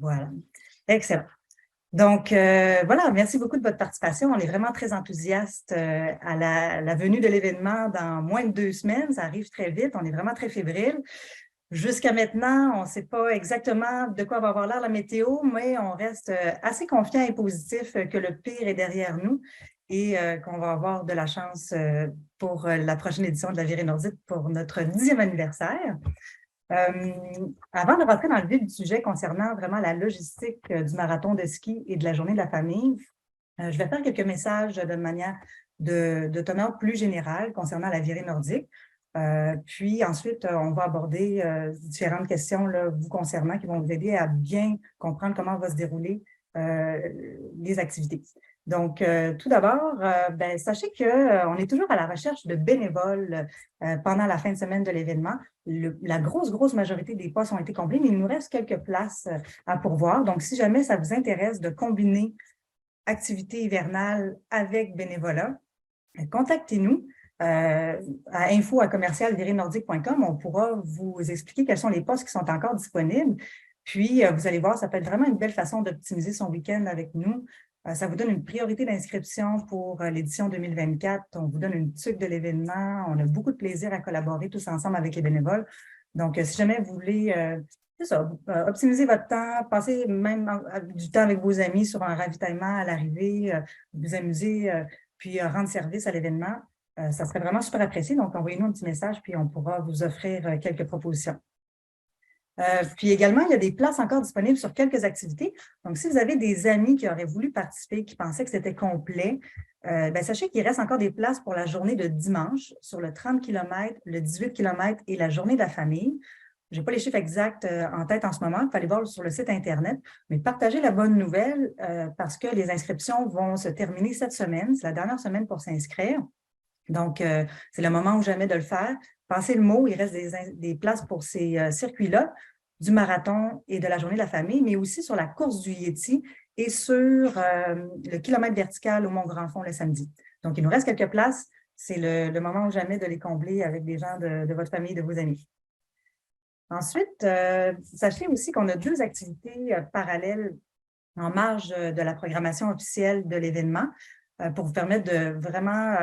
Voilà. Excellent. Donc, voilà, merci beaucoup de votre participation. On est vraiment très enthousiastes à la venue de l'événement dans moins de 2 semaines. Ça arrive très vite. On est vraiment très fébrile. Jusqu'à maintenant, on ne sait pas exactement de quoi va avoir l'air la météo, mais on reste assez confiant et positif que le pire est derrière nous et qu'on va avoir de la chance pour la prochaine édition de la Virée Nordique pour notre 10e anniversaire. Avant de rentrer dans le vif du sujet concernant vraiment la logistique du marathon de ski et de la journée de la famille, je vais faire quelques messages de manière de teneur plus générale concernant la virée nordique. Puis ensuite, on va aborder différentes questions là, vous concernant qui vont vous aider à bien comprendre comment va se dérouler les activités. Donc, tout d'abord, sachez qu'on est toujours à la recherche de bénévoles pendant la fin de semaine de l'événement. La grosse majorité des postes ont été comblés, mais il nous reste quelques places à pourvoir. Donc, si jamais ça vous intéresse de combiner activité hivernale avec bénévolat, contactez-nous à info@commercialvirénordique.com. On pourra vous expliquer quels sont les postes qui sont encore disponibles. Puis, vous allez voir, ça peut être vraiment une belle façon d'optimiser son week-end avec nous. Ça vous donne une priorité d'inscription pour l'édition 2024. On vous donne une tuque de l'événement. On a beaucoup de plaisir à collaborer tous ensemble avec les bénévoles. Donc, si jamais vous voulez c'est ça, optimiser votre temps, passer même du temps avec vos amis sur un ravitaillement à l'arrivée, vous amuser, puis rendre service à l'événement, ça serait vraiment super apprécié. Donc, envoyez-nous un petit message, puis on pourra vous offrir quelques propositions. Puis également, il y a des places encore disponibles sur quelques activités. Donc, si vous avez des amis qui auraient voulu participer, qui pensaient que c'était complet, sachez qu'il reste encore des places pour la journée de dimanche sur le 30 km, le 18 km et la journée de la famille. Je n'ai pas les chiffres exacts en tête en ce moment, il fallait voir sur le site Internet, mais partagez la bonne nouvelle parce que les inscriptions vont se terminer cette semaine. C'est la dernière semaine pour s'inscrire. Donc, c'est le moment ou jamais de le faire. Passez le mot, il reste des places pour ces circuits-là, du marathon et de la journée de la famille, mais aussi sur la course du Yéti et sur le kilomètre vertical au Mont-Grand-Fond le samedi. Donc, il nous reste quelques places. C'est le moment ou jamais de les combler avec des gens de votre famille, de vos amis. Ensuite, sachez aussi qu'on a 2 activités parallèles en marge de la programmation officielle de l'événement pour vous permettre de vraiment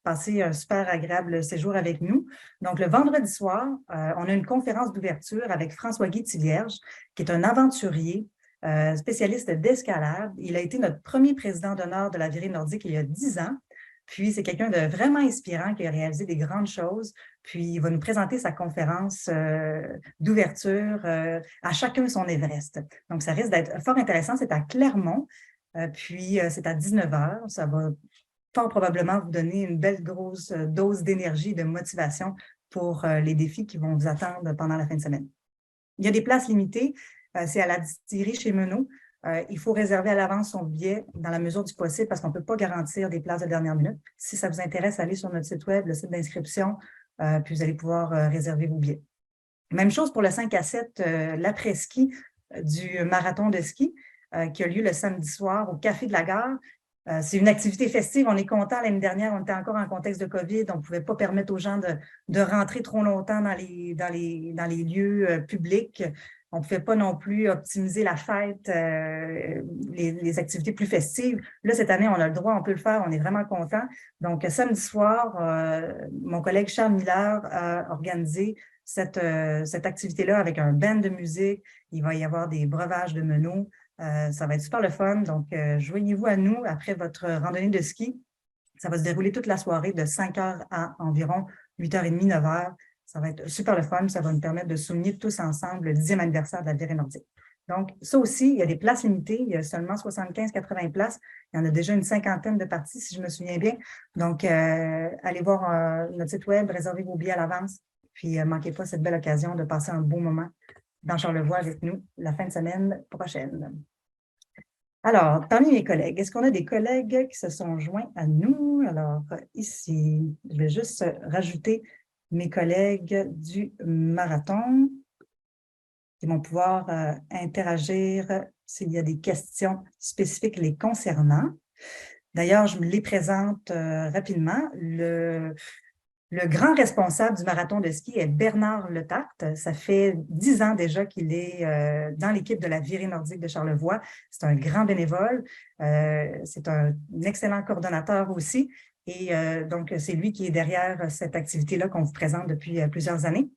passer un super agréable séjour avec nous. Donc, le vendredi soir, on a une conférence d'ouverture avec François-Guy Thilierge, qui est un aventurier spécialiste d'escalade. Il a été notre premier président d'honneur de la Virée Nordique il y a 10 ans. Puis, c'est quelqu'un de vraiment inspirant qui a réalisé des grandes choses. Puis, il va nous présenter sa conférence d'ouverture à chacun son Everest. Donc, ça risque d'être fort intéressant. C'est à Clermont. Puis, c'est à 19h. Ça va fort probablement vous donner une belle grosse dose d'énergie et de motivation pour les défis qui vont vous attendre pendant la fin de semaine. Il y a des places limitées. C'est à la distillerie chez Menot. Il faut réserver à l'avance son billet dans la mesure du possible parce qu'on ne peut pas garantir des places de dernière minute. Si ça vous intéresse, allez sur notre site web, le site d'inscription, puis vous allez pouvoir réserver vos billets. Même chose pour le 5 à 7, l'après-ski du marathon de ski qui a lieu le samedi soir au Café de la Gare. C'est une activité festive. On est content. L'année dernière, on était encore en contexte de COVID. On ne pouvait pas permettre aux gens de rentrer trop longtemps dans les lieux publics. On ne pouvait pas non plus optimiser la fête, les activités plus festives. Là, cette année, on a le droit, on peut le faire. On est vraiment content. Donc, samedi soir, mon collègue Charles Miller a organisé cette activité-là avec un band de musique. Il va y avoir des breuvages de Menot. Ça va être super le fun. Donc, joignez-vous à nous après votre randonnée de ski. Ça va se dérouler toute la soirée de 5h à environ 8h30, 9h. Ça va être super le fun. Ça va nous permettre de souligner tous ensemble le 10e anniversaire de la Virée Nordique. Donc, ça aussi, il y a des places limitées. Il y a seulement 75-80 places. Il y en a déjà une 50aine de parties, si je me souviens bien. Donc, allez voir notre site web, réservez vos billets à l'avance. Puis, ne manquez pas cette belle occasion de passer un beau moment dans Charlevoix avec nous la fin de semaine prochaine. Alors, parmi mes collègues, est-ce qu'on a des collègues qui se sont joints à nous? Alors, ici, je vais juste rajouter mes collègues du marathon qui vont pouvoir interagir s'il y a des questions spécifiques les concernant. D'ailleurs, je me les présente rapidement. Le Le grand responsable du marathon de ski est Bernard Letarte. Ça fait 10 ans déjà qu'il est dans l'équipe de la virée nordique de Charlevoix. C'est un grand bénévole. C'est un excellent coordonnateur aussi. Et donc, c'est lui qui est derrière cette activité-là qu'on vous présente depuis plusieurs années.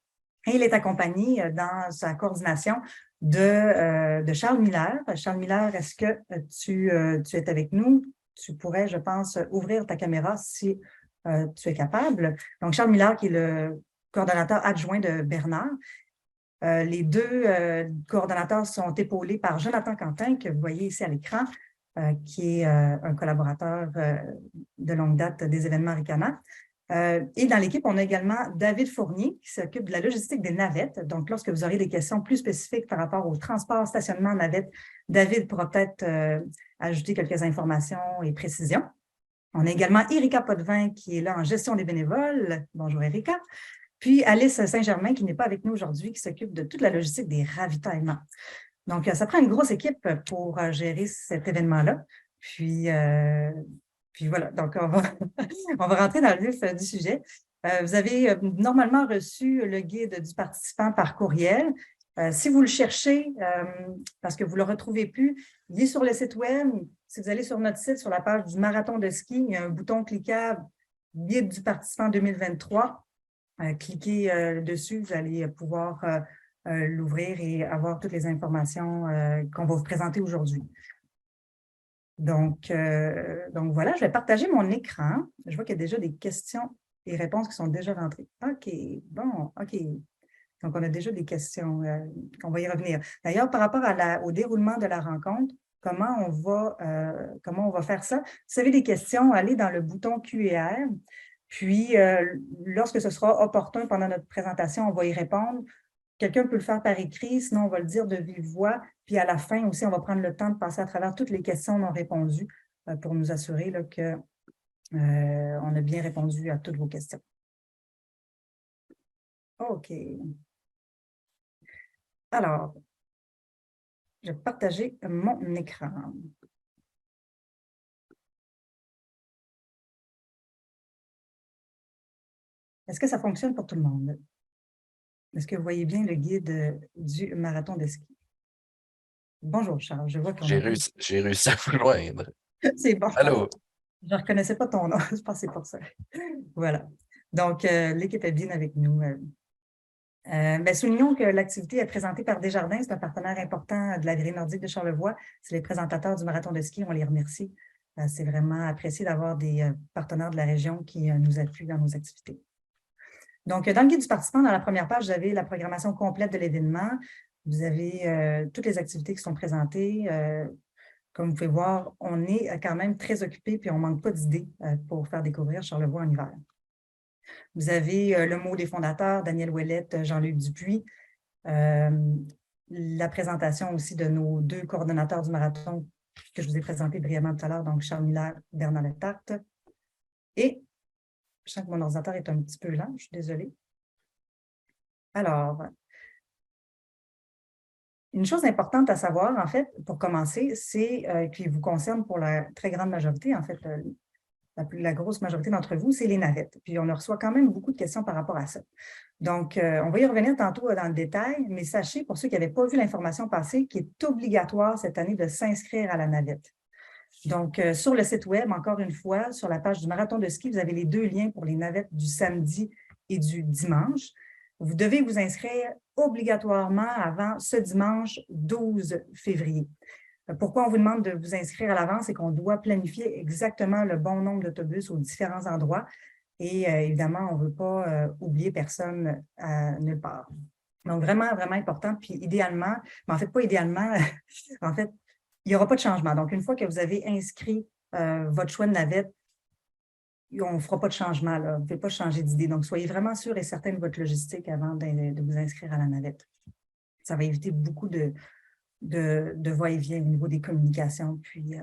Et il est accompagné dans sa coordination de Charles Miller. Charles Miller, est-ce que tu es avec nous? Tu pourrais, je pense, ouvrir ta caméra si tu es capable. Donc, Charles Miller, qui est le coordonnateur adjoint de Bernard. Les deux coordonnateurs sont épaulés par Jonathan Quentin, que vous voyez ici à l'écran, qui est un collaborateur de longue date des événements Ricana. Et dans l'équipe, on a également David Fournier, qui s'occupe de la logistique des navettes. Donc, lorsque vous aurez des questions plus spécifiques par rapport au transport, stationnement, navettes, David pourra peut-être ajouter quelques informations et précisions. On a également Erika Potvin, qui est là en gestion des bénévoles. Bonjour, Erika. Puis Alice Saint-Germain, qui n'est pas avec nous aujourd'hui, qui s'occupe de toute la logistique des ravitaillements. Donc, ça prend une grosse équipe pour gérer cet événement-là. Puis voilà, donc on va rentrer dans le vif du sujet. Vous avez normalement reçu le guide du participant par courriel. Si vous le cherchez, parce que vous ne le retrouvez plus, il est sur le site web. Si vous allez sur notre site, sur la page du marathon de ski, il y a un bouton cliquable « Guide du participant 2023 ». Cliquez dessus, vous allez pouvoir l'ouvrir et avoir toutes les informations qu'on va vous présenter aujourd'hui. Donc voilà, je vais partager mon écran. Je vois qu'il y a déjà des questions et réponses qui sont déjà rentrées. OK, bon, OK. Donc, on a déjà des questions. On va y revenir. D'ailleurs, par rapport au déroulement de la rencontre, comment on va faire ça? Si vous avez des questions, allez dans le bouton Q&R. Puis, lorsque ce sera opportun pendant notre présentation, on va y répondre. Quelqu'un peut le faire par écrit, sinon on va le dire de vive voix. Puis à la fin aussi, on va prendre le temps de passer à travers toutes les questions non répondues pour nous assurer qu'on a bien répondu à toutes vos questions. OK. Alors, je vais partager mon écran. Est-ce que ça fonctionne pour tout le monde? Est-ce que vous voyez bien le guide du marathon de ski? Bonjour Charles, je vois qu'on J'ai réussi à vous joindre. C'est bon. Allô? Je ne reconnaissais pas ton nom, je pense que c'est pour ça. Voilà. Donc, l'équipe est bien avec nous. Soulignons que l'activité est présentée par Desjardins, c'est un partenaire important de la virée nordique de Charlevoix. C'est les présentateurs du marathon de ski, on les remercie. C'est vraiment apprécié d'avoir des partenaires de la région qui nous appuient dans nos activités. Donc, dans le guide du participant, dans la première page, vous avez la programmation complète de l'événement. Vous avez toutes les activités qui sont présentées. Comme vous pouvez voir, on est quand même très occupé puis on ne manque pas d'idées pour faire découvrir Charlevoix en hiver. Vous avez le mot des fondateurs, Daniel Ouellette, Jean-Luc Dupuis. La présentation aussi de nos deux coordonnateurs du marathon que je vous ai présenté brièvement tout à l'heure, donc Charles Miller, Bernard Letarte. Et je sens que mon ordinateur est un petit peu lent, je suis désolée. Alors, une chose importante à savoir, en fait, pour commencer, c'est qui vous concerne pour la très grande majorité, en fait, la grosse majorité d'entre vous, c'est les navettes. Puis on reçoit quand même beaucoup de questions par rapport à ça. Donc, on va y revenir tantôt dans le détail, mais sachez, pour ceux qui n'avaient pas vu l'information passer, qu'il est obligatoire cette année de s'inscrire à la navette. Donc, sur le site web, encore une fois, sur la page du marathon de ski, vous avez les deux liens pour les navettes du samedi et du dimanche. Vous devez vous inscrire obligatoirement avant ce dimanche 12 février. Pourquoi on vous demande de vous inscrire à l'avance? C'est qu'on doit planifier exactement le bon nombre d'autobus aux différents endroits. Et évidemment, on ne veut pas oublier personne nulle part. Donc, vraiment, vraiment important. Puis idéalement, mais en fait, pas idéalement, en fait, il n'y aura pas de changement. Donc, une fois que vous avez inscrit votre choix de navette, on ne fera pas de changement. Là. Vous ne pouvez pas changer d'idée. Donc, soyez vraiment sûr et certain de votre logistique avant de vous inscrire à la navette. Ça va éviter beaucoup de va-et-vient au niveau des communications. Puis,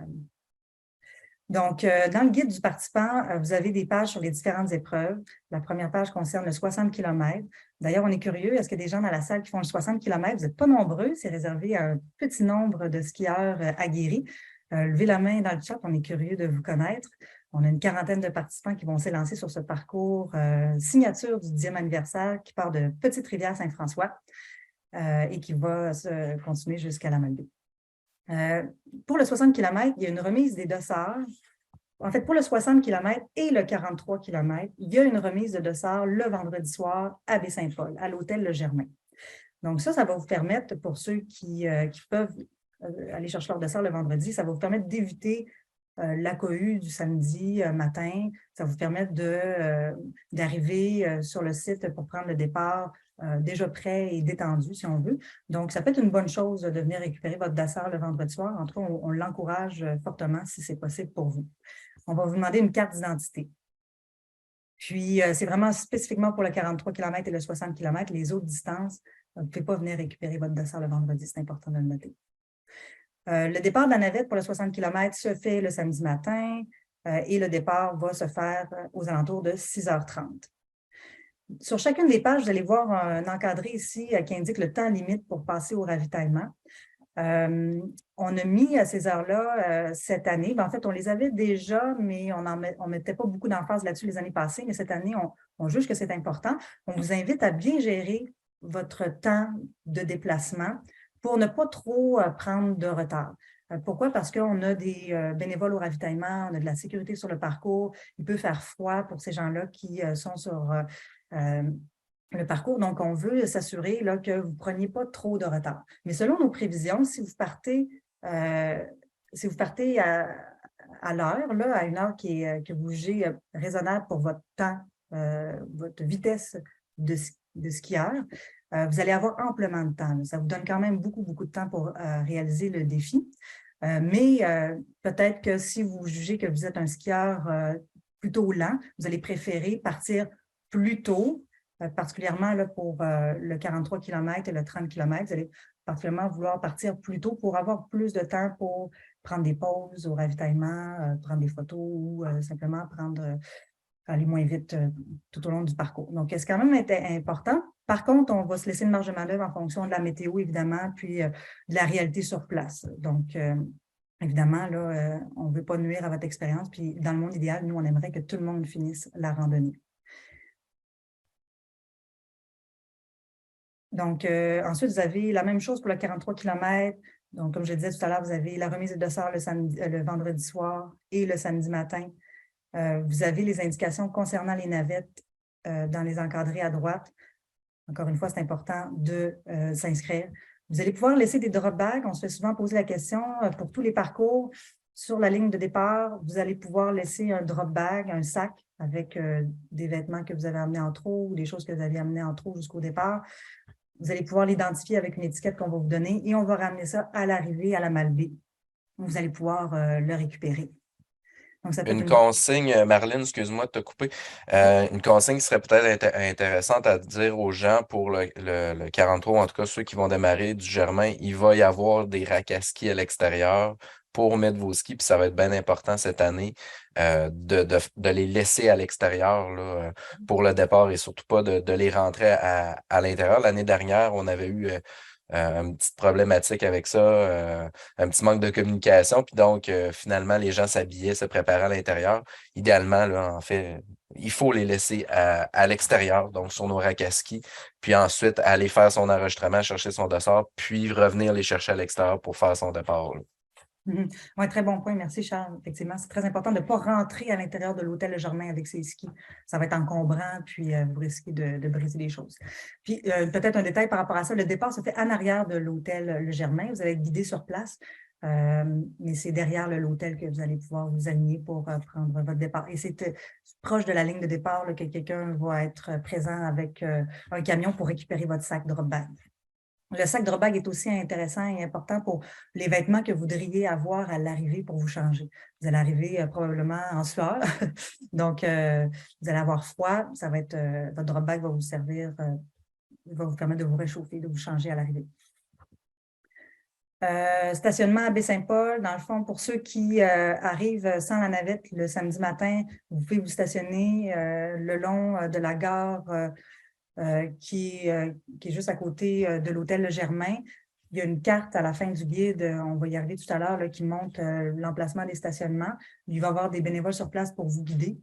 donc, dans le guide du participant, vous avez des pages sur les différentes épreuves. La première page concerne le 60 km. D'ailleurs, on est curieux, est-ce qu'il y a des gens dans la salle qui font le 60 km? Vous n'êtes pas nombreux, c'est réservé à un petit nombre de skieurs aguerris. Levez la main dans le chat, on est curieux de vous connaître. On a une quarantaine de participants qui vont s'élancer sur ce parcours signature du 10e anniversaire qui part de Petite-Rivière-Saint-François et qui va se continuer jusqu'à la Malbaie. Pour le 60 km, il y a une remise des dossards. En fait, pour le 60 km et le 43 km, il y a une remise de dossards le vendredi soir à Baie-Saint-Paul, à l'hôtel Le Germain. Donc ça va vous permettre, pour ceux qui peuvent aller chercher leur dossard le vendredi, ça va vous permettre d'éviter la cohue du samedi matin. Ça va vous permettre d'arriver sur le site pour prendre le départ déjà prêt et détendu, si on veut. Donc, ça peut être une bonne chose de venir récupérer votre dossard le vendredi soir. En tout cas, on l'encourage fortement si c'est possible pour vous. On va vous demander une carte d'identité. Puis, c'est vraiment spécifiquement pour le 43 km et le 60 km. Les autres distances, vous ne pouvez pas venir récupérer votre dossard le vendredi. C'est important de le noter. Le départ de la navette pour le 60 km se fait le samedi matin et le départ va se faire aux alentours de 6h30. Sur chacune des pages, vous allez voir un encadré ici qui indique le temps limite pour passer au ravitaillement. On a mis à ces heures-là cette année, en fait, on les avait déjà, mais on ne mettait pas beaucoup d'emphase là-dessus les années passées, mais cette année, on juge que c'est important. On vous invite à bien gérer votre temps de déplacement pour ne pas trop prendre de retard. Pourquoi? Parce qu'on a des bénévoles au ravitaillement, on a de la sécurité sur le parcours, il peut faire froid pour ces gens-là qui sont sur le parcours. Donc, on veut s'assurer que vous ne preniez pas trop de retard. Mais selon nos prévisions, si vous partez à l'heure, à une heure que vous jugez raisonnable pour votre temps, votre vitesse de skieur, vous allez avoir amplement de temps. Ça vous donne quand même beaucoup, beaucoup de temps pour réaliser le défi. Mais peut-être que si vous jugez que vous êtes un skieur plutôt lent, vous allez préférer partir plus tôt, particulièrement pour le 43 km et le 30 km. Vous allez particulièrement vouloir partir plus tôt pour avoir plus de temps pour prendre des pauses au ravitaillement, prendre des photos ou simplement aller moins vite tout au long du parcours. Donc, c'est quand même important. Par contre, on va se laisser une marge de manœuvre en fonction de la météo, évidemment, puis de la réalité sur place. Donc, évidemment, on ne veut pas nuire à votre expérience. Puis, dans le monde idéal, nous, on aimerait que tout le monde finisse la randonnée. Donc, ensuite, vous avez la même chose pour le 43 km. Donc, comme je disais tout à l'heure, vous avez la remise de dossard le vendredi soir et le samedi matin. Vous avez les indications concernant les navettes dans les encadrés à droite. Encore une fois, c'est important de s'inscrire. Vous allez pouvoir laisser des drop bags. On se fait souvent poser la question pour tous les parcours. Sur la ligne de départ, vous allez pouvoir laisser un drop bag, un sac avec des vêtements que vous avez amenés en trop ou des choses que vous avez amenées en trop jusqu'au départ. Vous allez pouvoir l'identifier avec une étiquette qu'on va vous donner et on va ramener ça à l'arrivée à la Malbaie. Vous allez pouvoir le récupérer. Donc, ça peut Une consigne, Marlène, excuse-moi de te couper. Une consigne qui serait peut-être intéressante à dire aux gens pour le 43, en tout cas ceux qui vont démarrer du Germain, il va y avoir des racks à ski à l'extérieur pour mettre vos skis, puis ça va être bien important cette année de les laisser à l'extérieur pour le départ et surtout pas de les rentrer à l'intérieur. L'année dernière, on avait eu une petite problématique avec ça, un petit manque de communication. Puis donc, finalement, les gens s'habillaient, se préparaient à l'intérieur. Idéalement, en fait, il faut les laisser à l'extérieur, donc sur nos racks à ski, puis ensuite aller faire son enregistrement, chercher son dossard, puis revenir les chercher à l'extérieur pour faire son départ. Oui, très bon point. Merci, Charles. Effectivement, c'est très important de ne pas rentrer à l'intérieur de l'hôtel Le Germain avec ses skis. Ça va être encombrant, puis vous risquez de briser des choses. Puis, peut-être un détail par rapport à ça, le départ se fait en arrière de l'hôtel Le Germain. Vous allez être guidé sur place, mais c'est derrière l'hôtel que vous allez pouvoir vous aligner pour prendre votre départ. Et c'est proche de la ligne de départ que quelqu'un va être présent avec un camion pour récupérer votre sac drop bag. Le sac drop bag est aussi intéressant et important pour les vêtements que vous voudriez avoir à l'arrivée pour vous changer. Vous allez arriver probablement en sueur, donc vous allez avoir froid. Ça va être, votre drop bag va vous servir, va vous permettre de vous réchauffer, de vous changer à l'arrivée. Stationnement à Baie-Saint-Paul, dans le fond, pour ceux qui arrivent sans la navette le samedi matin, vous pouvez vous stationner le long de la gare qui est juste à côté de l'hôtel Le Germain. Il y a une carte à la fin du guide, on va y arriver tout à l'heure, qui montre l'emplacement des stationnements. Il va y avoir des bénévoles sur place pour vous guider.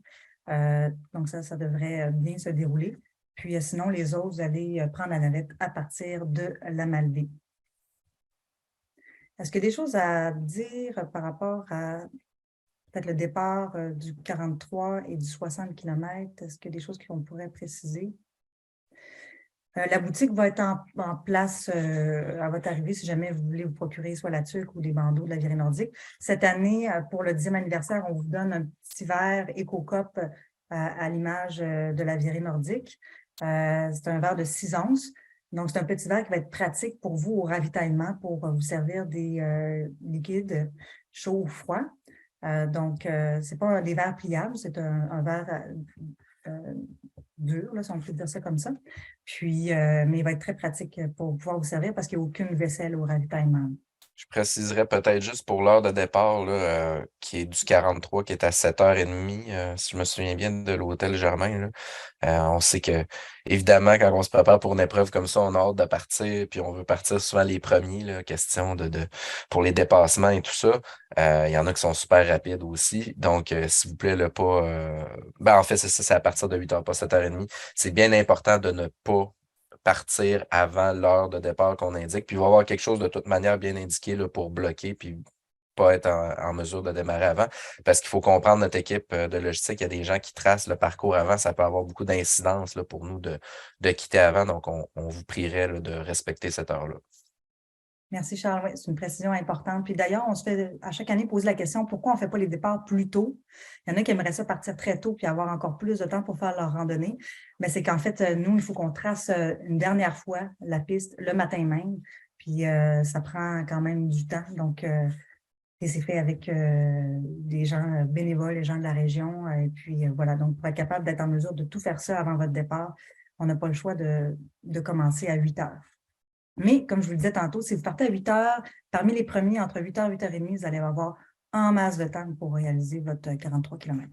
Donc, ça devrait bien se dérouler. Puis, sinon, les autres, vous allez prendre la navette à partir de la Malbaie. Est-ce qu'il y a des choses à dire par rapport à peut-être le départ du 43 et du 60 km? Est-ce qu'il y a des choses qu'on pourrait préciser? La boutique va être en place à votre arrivée si jamais vous voulez vous procurer soit la tuque ou des bandeaux de la virée nordique. Cette année, pour le 10e anniversaire, on vous donne un petit verre EcoCup à l'image de la virée nordique. C'est un verre de 6 onces. Donc, c'est un petit verre qui va être pratique pour vous au ravitaillement pour vous servir des liquides chauds ou froids. Donc, ce n'est pas des verres pliables, c'est un verre dur, là, si on peut dire ça comme ça. Puis, mais il va être très pratique pour pouvoir vous servir parce qu'il n'y a aucune vaisselle au ravitaillement. Je préciserais peut-être juste pour l'heure de départ, là, qui est du 43, qui est à 7h30, si je me souviens bien, de l'hôtel Germain. Là. On sait que, évidemment, quand on se prépare pour une épreuve comme ça, on a hâte de partir, puis on veut partir souvent les premiers, là, question pour les dépassements et tout ça. Il y en a qui sont super rapides aussi. Donc, s'il vous plaît, là, pas. En fait, c'est ça, c'est à partir de 8h, pas 7h30. C'est bien important de ne pas partir avant l'heure de départ qu'on indique. Puis il va y avoir quelque chose de toute manière bien indiqué là, pour bloquer puis pas être en mesure de démarrer avant. Parce qu'il faut comprendre notre équipe de logistique, il y a des gens qui tracent le parcours avant. Ça peut avoir beaucoup d'incidence pour nous de quitter avant. Donc, on vous prierait là, de respecter cette heure-là. Merci, Charles. Oui, c'est une précision importante. Puis d'ailleurs, on se fait à chaque année poser la question pourquoi on ne fait pas les départs plus tôt? Il y en a qui aimeraient ça partir très tôt puis avoir encore plus de temps pour faire leur randonnée. Mais c'est qu'en fait, nous, il faut qu'on trace une dernière fois la piste le matin même. Puis ça prend quand même du temps. Donc, et c'est fait avec des gens bénévoles, les gens de la région. Et puis voilà, donc pour être capable d'être en mesure de tout faire ça avant votre départ, on n'a pas le choix de commencer à 8 heures. Mais, comme je vous le disais tantôt, si vous partez à 8 heures, parmi les premiers, entre 8 heures et 8h30, vous allez avoir en masse de temps pour réaliser votre 43 km.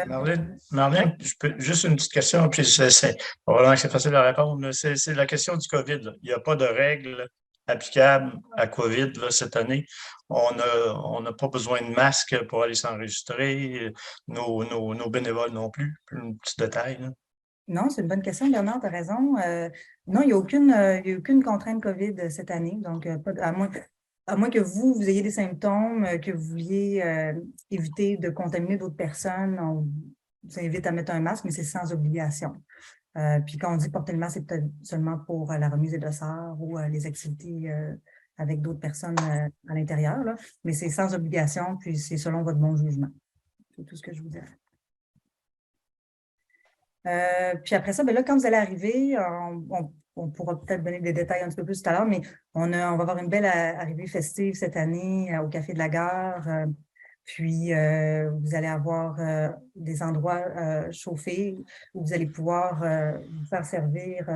Marlène, juste une petite question, puis probablement que c'est facile à répondre. C'est la question du COVID. Là. Il n'y a pas de règles applicables à COVID là, cette année. On n'a pas besoin de masque pour aller s'enregistrer. Nos bénévoles non plus. Un petit détail. Là. Non, c'est une bonne question, Bernard, tu as raison. Non, il n'y a aucune contrainte COVID cette année. Donc, à moins que vous ayez des symptômes, que vous vouliez éviter de contaminer d'autres personnes, on vous invite à mettre un masque, mais c'est sans obligation. Puis quand on dit porter le masque, c'est peut-être seulement pour la remise des dossards ou les activités avec d'autres personnes à l'intérieur, là. Mais c'est sans obligation, puis c'est selon votre bon jugement. C'est tout ce que je vous dirais. Puis après ça, bien là, quand vous allez arriver, on pourra peut-être donner des détails un petit peu plus tout à l'heure, mais on va avoir une belle arrivée festive cette année au Café de la Gare. Puis, vous allez avoir des endroits chauffés où vous allez pouvoir vous faire servir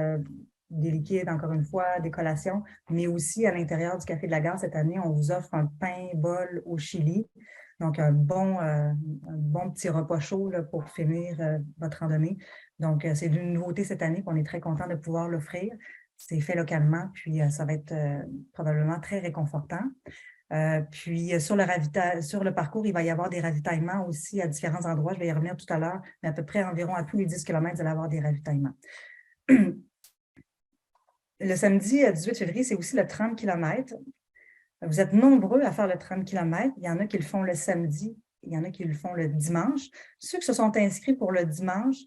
des liquides, encore une fois, des collations, mais aussi à l'intérieur du Café de la Gare, cette année, on vous offre un pain bol au chili. Donc, un bon petit repas chaud là, pour finir votre randonnée. Donc, c'est une nouveauté cette année qu'on est très content de pouvoir l'offrir. C'est fait localement, puis ça va être probablement très réconfortant. Puis, sur le parcours, il va y avoir des ravitaillements aussi à différents endroits. Je vais y revenir tout à l'heure, mais à peu près environ à tous les 10 km, vous allez avoir des ravitaillements. Le samedi 18 février, c'est aussi le 30 km. Vous êtes nombreux à faire le 30 km. Il y en a qui le font le samedi, il y en a qui le font le dimanche. Ceux qui se sont inscrits pour le dimanche,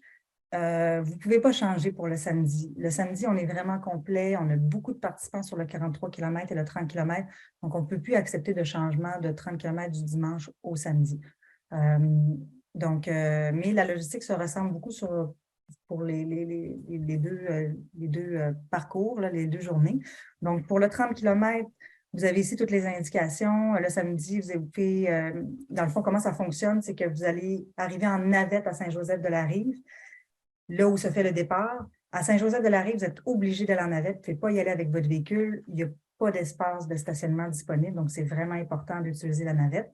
vous ne pouvez pas changer pour le samedi. Le samedi, on est vraiment complet. On a beaucoup de participants sur le 43 km et le 30 km. Donc, on ne peut plus accepter de changement de 30 km du dimanche au samedi. Mais la logistique se ressemble beaucoup pour les deux parcours, là, les deux journées. Donc, pour le 30 km, vous avez ici toutes les indications. Le samedi, vous pouvez, dans le fond, comment ça fonctionne, c'est que vous allez arriver en navette à Saint-Joseph-de-la-Rive, là où se fait le départ. À Saint-Joseph-de-la-Rive, vous êtes obligé d'aller en navette. Vous ne pouvez pas y aller avec votre véhicule. Il n'y a pas d'espace de stationnement disponible, donc c'est vraiment important d'utiliser la navette.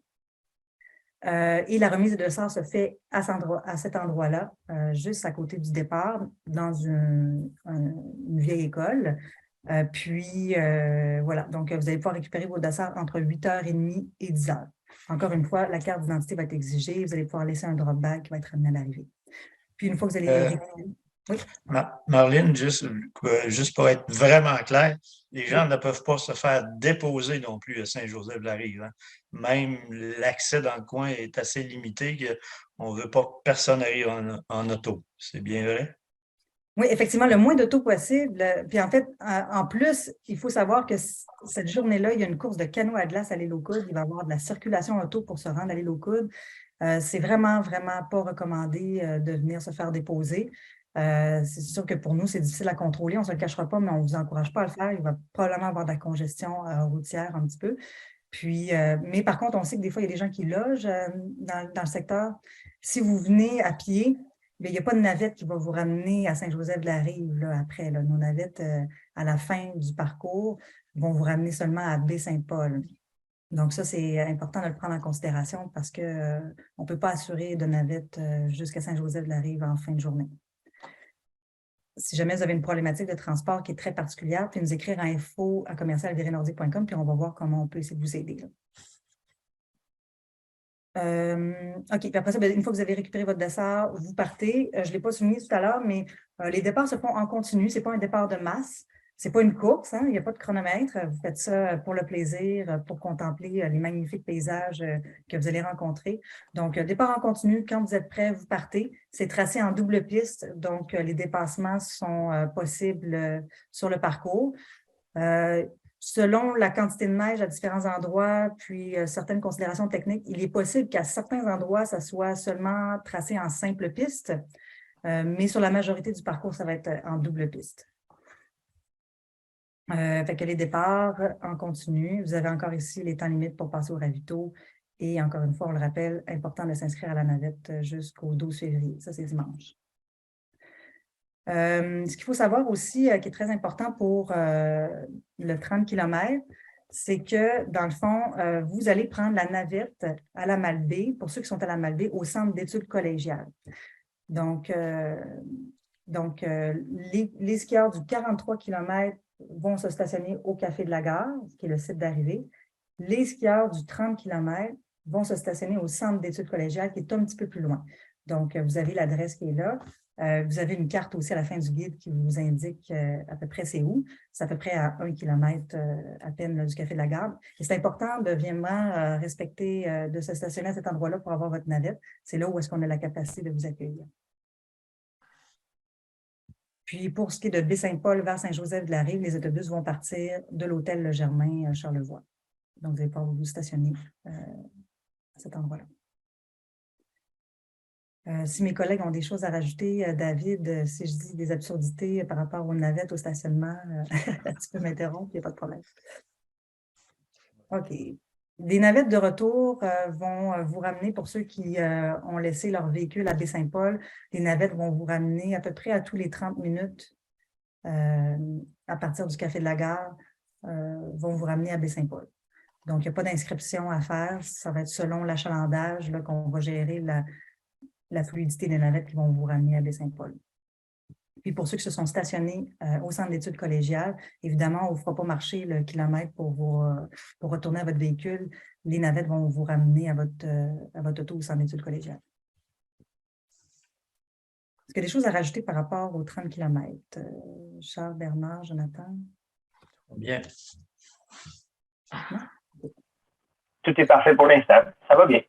Et la remise de dossards se fait à cet endroit-là, juste à côté du départ, dans une vieille école. Voilà, donc vous allez pouvoir récupérer vos desserts entre 8h30 et 10h. Encore une fois, la carte d'identité va être exigée. Vous allez pouvoir laisser un drop bag qui va être amené à l'arrivée. Puis une fois que vous allez récupérer... Oui. Marlene, juste pour être vraiment clair, les gens ne peuvent pas se faire déposer non plus à Saint-Joseph-de-la-Rive, hein. Même l'accès dans le coin est assez limité qu'on ne veut pas que personne arrive en auto. C'est bien vrai? Oui, effectivement, le moins d'auto possible. Puis en fait, en plus, il faut savoir que cette journée-là, il y a une course de canot à glace à l'île aux Coudes. Il va y avoir de la circulation auto pour se rendre à l'île aux Coudes. C'est vraiment, vraiment pas recommandé de venir se faire déposer. C'est sûr que pour nous, c'est difficile à contrôler, on ne se le cachera pas, mais on ne vous encourage pas à le faire. Il va probablement avoir de la congestion routière un petit peu. Puis, mais par contre, on sait que des fois, il y a des gens qui logent dans le secteur. Si vous venez à pied, bien, il n'y a pas de navette qui va vous ramener à Saint-Joseph-de-la-Rive là, après. Là. Nos navettes, à la fin du parcours, vont vous ramener seulement à Baie-Saint-Paul. Donc, ça, c'est important de le prendre en considération parce qu'on ne peut pas assurer de navette jusqu'à Saint-Joseph-de-la-Rive en fin de journée. Si jamais vous avez une problématique de transport qui est très particulière, puis nous écrire à info@commercial-nordique.com, puis on va voir comment on peut essayer de vous aider. OK, puis après ça, une fois que vous avez récupéré votre dessert, vous partez. Je ne l'ai pas souligné tout à l'heure, mais les départs se font en continu. Ce n'est pas un départ de masse. Ce n'est pas une course, hein, il n'y a pas de chronomètre. Vous faites ça pour le plaisir, pour contempler les magnifiques paysages que vous allez rencontrer. Donc, départ en continu, quand vous êtes prêts, vous partez. C'est tracé en double piste, donc les dépassements sont possibles sur le parcours. Selon la quantité de neige à différents endroits, puis certaines considérations techniques, il est possible qu'à certains endroits, ça soit seulement tracé en simple piste, mais sur la majorité du parcours, ça va être en double piste. Fait que les départs en continu, vous avez encore ici les temps limites pour passer au ravito. Et encore une fois, on le rappelle, important de s'inscrire à la navette jusqu'au 12 février. Ça, c'est dimanche. Ce qu'il faut savoir aussi, qui est très important pour le 30 km, c'est que, dans le fond, vous allez prendre la navette à la Malbaie, pour ceux qui sont à la Malbaie, au centre d'études collégiales. Donc, les skieurs du 43 km vont se stationner au Café de la Gare, qui est le site d'arrivée. Les skieurs du 30 km vont se stationner au centre d'études collégiales, qui est un petit peu plus loin. Donc, vous avez l'adresse qui est là. Vous avez une carte aussi à la fin du guide qui vous indique à peu près c'est où. C'est à peu près à 1 km à peine là, du Café de la Gare. Et c'est important de vraiment respecter, de se stationner à cet endroit-là pour avoir votre navette. C'est là où est-ce qu'on a la capacité de vous accueillir. Puis, pour ce qui est de Baie-Saint-Paul vers Saint-Joseph-de-la-Rive, les autobus vont partir de l'hôtel Le Germain Charlevoix. Donc, vous allez pouvoir vous stationner à cet endroit-là. Si mes collègues ont des choses à rajouter, David, si je dis des absurdités par rapport aux navettes, au stationnement, tu peux m'interrompre, il n'y a pas de problème. OK. Des navettes de retour vont vous ramener, pour ceux qui ont laissé leur véhicule à Baie-Saint-Paul, les navettes vont vous ramener à peu près à tous les 30 minutes à partir du Café de la Gare, vont vous ramener à Baie-Saint-Paul. Donc, il n'y a pas d'inscription à faire. Ça va être selon l'achalandage qu'on va gérer la fluidité des navettes qui vont vous ramener à Baie-Saint-Paul. Puis pour ceux qui se sont stationnés au centre d'études collégiales, évidemment, on ne vous fera pas marcher le kilomètre pour retourner à votre véhicule. Les navettes vont vous ramener à votre auto au centre d'études collégiales. Est-ce qu'il y a des choses à rajouter par rapport aux 30 km? Charles, Bernard, Jonathan? Bien. Non? Tout est parfait pour l'instant. Ça va bien.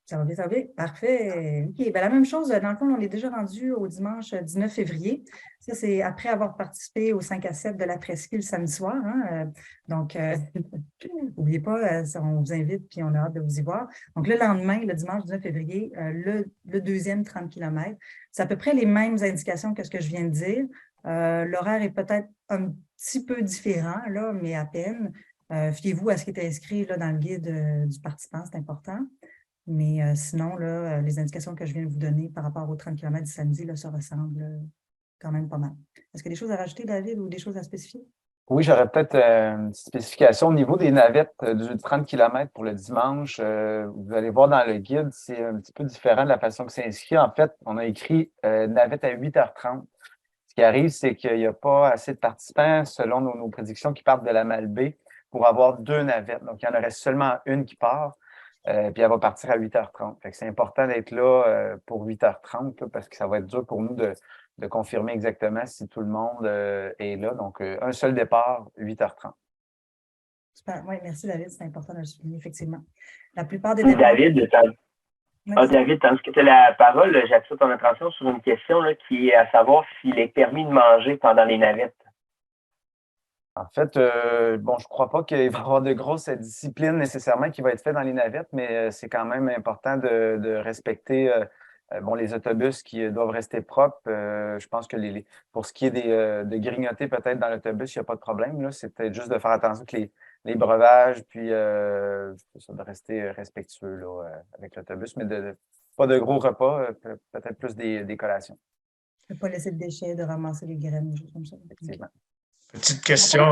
Ça va bien, ça va bien. Parfait. OK. Bien, la même chose, dans le fond, on est déjà rendu au dimanche 19 février. Ça, c'est après avoir participé au 5 à 7 de la presqu'île le samedi soir. Hein? Donc, n'oubliez pas, on vous invite puis on a hâte de vous y voir. Donc, le lendemain, le dimanche 19 février, le deuxième 30 km, c'est à peu près les mêmes indications que ce que je viens de dire. L'horaire est peut-être un petit peu différent, là, mais à peine. Fiez-vous à ce qui est inscrit là, dans le guide du participant, c'est important. Mais sinon, là, les indications que je viens de vous donner par rapport aux 30 km du samedi là, se ressemblent quand même pas mal. Est-ce qu'il y a des choses à rajouter, David, ou des choses à spécifier? Oui, j'aurais peut-être une petite spécification. Au niveau des navettes du 30 km pour le dimanche, vous allez voir dans le guide, c'est un petit peu différent de la façon que c'est inscrit. En fait, on a écrit navette à 8h30. Ce qui arrive, c'est qu'il n'y a pas assez de participants, selon nos prédictions, qui partent de la Malbaie pour avoir 2 navettes. Donc, il y en aurait seulement une qui part, puis elle va partir à 8h30. Fait que c'est important d'être là pour 8h30 là, parce que ça va être dur pour nous de confirmer exactement si tout le monde est là. Donc, un seul départ, 8h30. Super. Oui, merci David, c'est important de le souligner, effectivement. La plupart des départs. David, tandis que tu as la parole, j'attire ton attention sur une question là, qui est à savoir s'il est permis de manger pendant les navettes. En fait, bon, je ne crois pas qu'il va y avoir de grosses disciplines nécessairement qui va être fait dans les navettes, mais c'est quand même important de respecter bon, les autobus qui doivent rester propres. Je pense que pour ce qui est de grignoter peut-être dans l'autobus, il n'y a pas de problème. Là. C'est peut-être juste de faire attention que les breuvages, puis de rester respectueux là, avec l'autobus, mais pas de gros repas, peut-être plus des collations. Ne pas laisser de déchets, de ramasser les graines, des choses comme ça. Effectivement. Petite question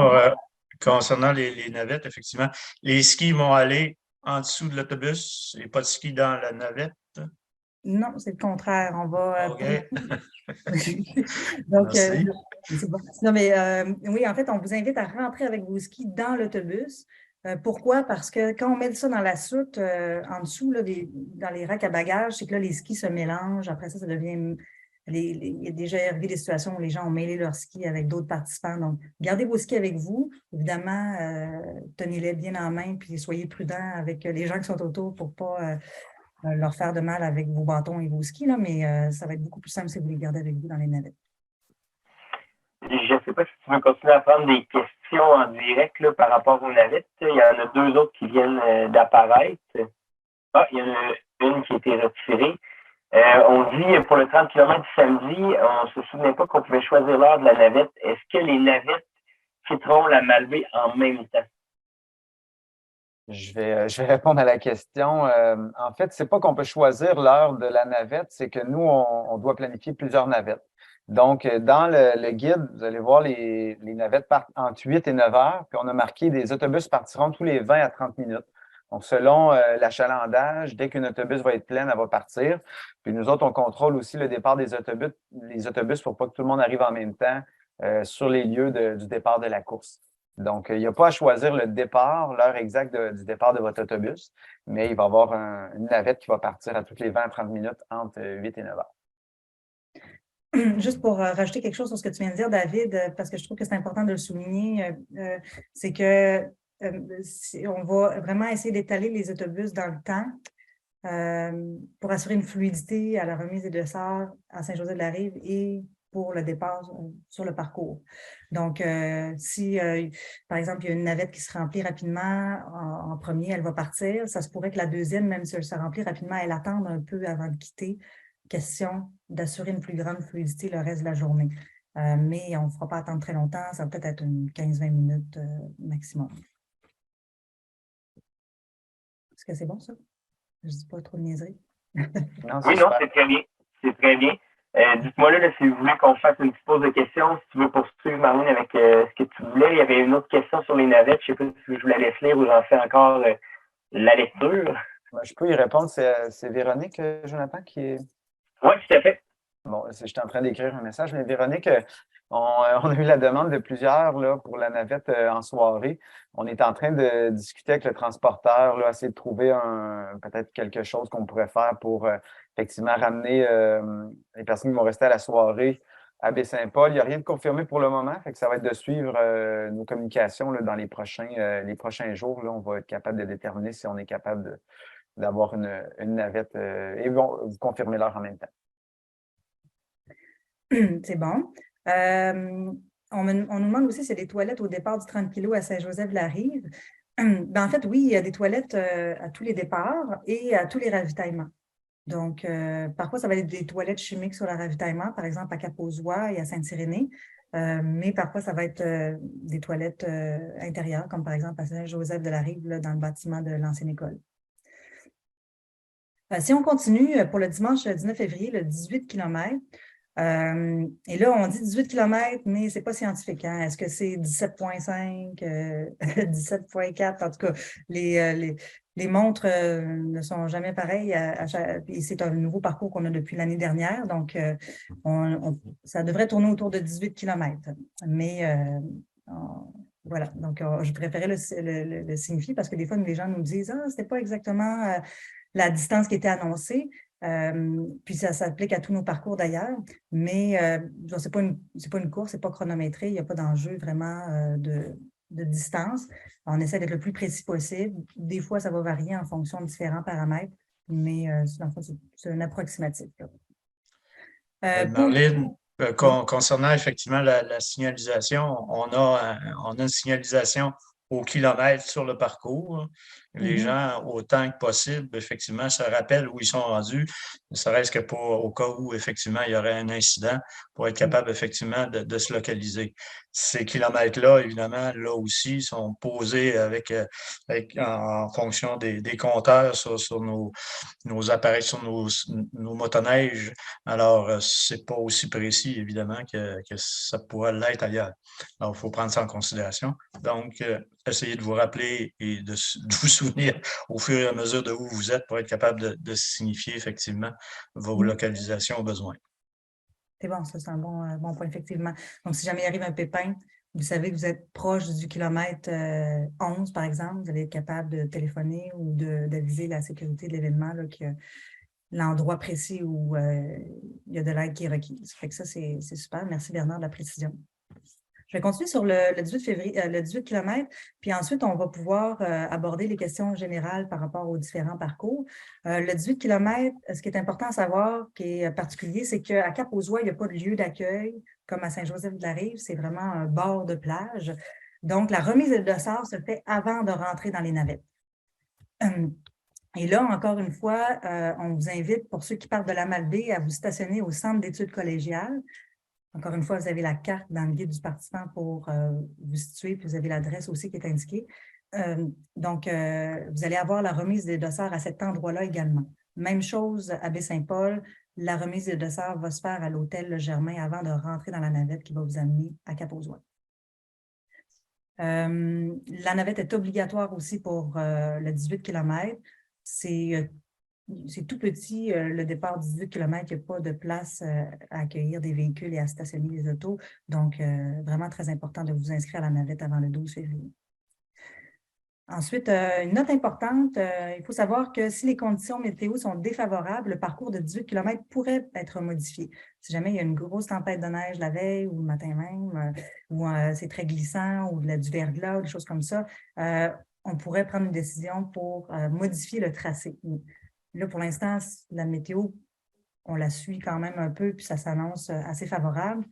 concernant les navettes, effectivement. Les skis vont aller en dessous de l'autobus et pas de ski dans la navette? Non, c'est le contraire. On va. OK. Donc, Merci. c'est bon. Non, mais oui, en fait, on vous invite à rentrer avec vos skis dans l'autobus. Pourquoi? Parce que quand on met ça dans la soute, en dessous, là, dans les racks à bagages, c'est que là, les skis se mélangent. Après ça devient. Il y a déjà arrivé des situations où les gens ont mêlé leurs skis avec d'autres participants. Donc, gardez vos skis avec vous. Évidemment, tenez-les bien en main, puis soyez prudents avec les gens qui sont autour pour ne pas leur faire de mal avec vos bâtons et vos skis, là, mais ça va être beaucoup plus simple si vous les gardez avec vous dans les navettes. Je ne sais pas si tu veux continuer à prendre des questions en direct là, par rapport aux navettes. Il y en a 2 autres qui viennent d'apparaître. Ah, il y en a une qui a été retirée. On dit pour le 30 km du samedi, on ne se souvenait pas qu'on pouvait choisir l'heure de la navette. Est-ce que les navettes quitteront la Malbaie en même temps? Je vais répondre à la question. En fait, c'est pas qu'on peut choisir l'heure de la navette, c'est que nous, on doit planifier plusieurs navettes. Donc, dans le guide, vous allez voir les navettes partent entre 8 et 9 heures, puis on a marqué des autobus partiront tous les 20 à 30 minutes. Donc, selon l'achalandage, dès qu'un autobus va être plein, elle va partir. Puis nous autres, on contrôle aussi le départ des autobus pour pas que tout le monde arrive en même temps sur les lieux du départ de la course. Donc, il n'y a pas à choisir le départ, l'heure exacte du départ de votre autobus, mais il va y avoir une navette qui va partir à toutes les 20 à 30 minutes entre 8 et 9 heures. Juste pour rajouter quelque chose sur ce que tu viens de dire, David, parce que je trouve que c'est important de le souligner, c'est que on va vraiment essayer d'étaler les autobus dans le temps pour assurer une fluidité à la remise des desserts à Saint-Joseph-de-la-Rive et pour le départ sur le parcours. Donc, si, par exemple, il y a une navette qui se remplit rapidement en premier, elle va partir. Ça se pourrait que la deuxième, même si elle se remplit rapidement, elle attende un peu avant de quitter. Question d'assurer une plus grande fluidité le reste de la journée. Mais on ne fera pas attendre très longtemps. Ça va peut-être être une 15-20 minutes maximum. Est-ce que c'est bon, ça? Je ne dis pas trop de niaiseries. Non, Oui, non, c'est très bien. C'est très bien. Dites-moi là, si vous voulez qu'on fasse une petite pause de questions, si tu veux poursuivre, Marlène, avec ce que tu voulais. Il y avait une autre question sur les navettes. Je ne sais pas si je vous la laisse lire ou j'en fais encore la lecture. Je peux y répondre. C'est Véronique, Jonathan, qui est... Oui, tout à fait. Bon, j'étais en train d'écrire un message, mais Véronique, on a eu la demande de plusieurs là, pour la navette en soirée. On est en train de discuter avec le transporteur, là, essayer de trouver peut-être quelque chose qu'on pourrait faire pour effectivement ramener les personnes qui vont rester à la soirée à Baie-Saint-Paul. Il n'y a rien de confirmé pour le moment, fait que ça va être de suivre nos communications là, dans les prochains jours. Là, on va être capable de déterminer si on est capable d'avoir une navette et vous confirmer l'heure en même temps. C'est bon. On nous demande aussi s'il y a des toilettes au départ du 30 kg à Saint-Joseph-de-la-Rive. Ben, en fait, oui, il y a des toilettes à tous les départs et à tous les ravitaillements. Donc, parfois, ça va être des toilettes chimiques sur le ravitaillement, par exemple à Cap-aux-Oies et à Sainte-Irénée. Mais parfois, ça va être des toilettes intérieures, comme par exemple à Saint-Joseph-de-la-Rive, là, dans le bâtiment de l'ancienne école. Si on continue pour le dimanche 19 février, le 18 km, et là, on dit 18 km, mais ce n'est pas scientifique. Hein? Est-ce que c'est 17,5, 17,4? En tout cas, les Les montres ne sont jamais pareilles. Et c'est un nouveau parcours qu'on a depuis l'année dernière. Donc, ça devrait tourner autour de 18 km. Mais voilà. Donc, je préférais le signifier parce que des fois, les gens nous disent « Ah, c'était pas exactement la distance qui était annoncée. » Puis ça s'applique à tous nos parcours d'ailleurs, mais c'est pas une course, c'est pas chronométré, il n'y a pas d'enjeu vraiment de distance. On essaie d'être le plus précis possible. Des fois, ça va varier en fonction de différents paramètres, mais dans le fond, c'est un approximatif. Marlene, concernant effectivement la signalisation, on a une signalisation au kilomètre sur le parcours. Les gens, autant que possible, effectivement, se rappellent où ils sont rendus, ne serait-ce que au cas où, effectivement, il y aurait un incident pour être capable, effectivement, de se localiser. Ces kilomètres-là, évidemment, là aussi, sont posés en fonction des compteurs sur nos appareils, sur nos motoneiges. Alors, c'est pas aussi précis, évidemment, que ça pourrait l'être ailleurs. Alors, il faut prendre ça en considération. Donc, essayez de vous rappeler et de vous souvenir au fur et à mesure de où vous êtes pour être capable de signifier effectivement vos localisations au besoin. C'est bon, ça, c'est un bon point, effectivement. Donc, si jamais il arrive un pépin, vous savez que vous êtes proche du kilomètre 11, par exemple, vous allez être capable de téléphoner ou d'aviser la sécurité de l'événement, qu'il y a l'endroit précis où il y a de l'aide qui est requise. Fait que ça, c'est super. Merci, Bernard, de la précision. Je vais continuer sur le 18 février, le 18 km, puis ensuite, on va pouvoir aborder les questions générales par rapport aux différents parcours. Le 18 km, ce qui est important à savoir, qui est particulier, c'est qu'à Cap-aux-Oies, il n'y a pas de lieu d'accueil comme à Saint-Joseph-de-la-Rive, c'est vraiment un bord de plage. Donc, la remise de dossard se fait avant de rentrer dans les navettes. Et là, encore une fois, on vous invite, pour ceux qui partent de la Malbaie, à vous stationner au centre d'études collégiales. Encore une fois, vous avez la carte dans le guide du participant pour vous situer, puis vous avez l'adresse aussi qui est indiquée. Donc, vous allez avoir la remise des dossards à cet endroit-là également. Même chose à Baie-Saint-Paul, la remise des dossards va se faire à l'hôtel Le Germain avant de rentrer dans la navette qui va vous amener à Cap-aux-Oies. La navette est obligatoire aussi pour le 18 km. C'est tout petit, le départ 18 km, il n'y a pas de place à accueillir des véhicules et à stationner les autos. Donc, vraiment très important de vous inscrire à la navette avant le 12 février. Ensuite, une note importante, il faut savoir que si les conditions météo sont défavorables, le parcours de 18 km pourrait être modifié. Si jamais il y a une grosse tempête de neige la veille ou le matin même, ou c'est très glissant ou du verglas ou des choses comme ça, on pourrait prendre une décision pour modifier le tracé. Là, pour l'instant, la météo, on la suit quand même un peu, puis ça s'annonce assez favorable.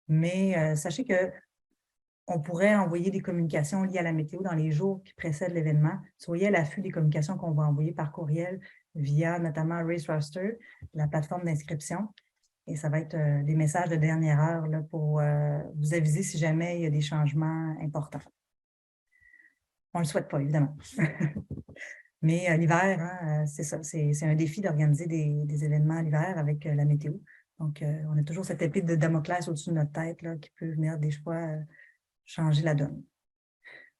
Mais sachez qu'on pourrait envoyer des communications liées à la météo dans les jours qui précèdent l'événement. Soyez à l'affût des communications qu'on va envoyer par courriel via notamment Race Roster, la plateforme d'inscription. Et ça va être des messages de dernière heure là, pour vous aviser si jamais il y a des changements importants. On ne le souhaite pas, évidemment. Mais l'hiver, hein, c'est ça, c'est un défi d'organiser des événements l'hiver avec la météo. Donc, on a toujours cette épée de Damoclès au-dessus de notre tête là, qui peut venir des fois changer la donne.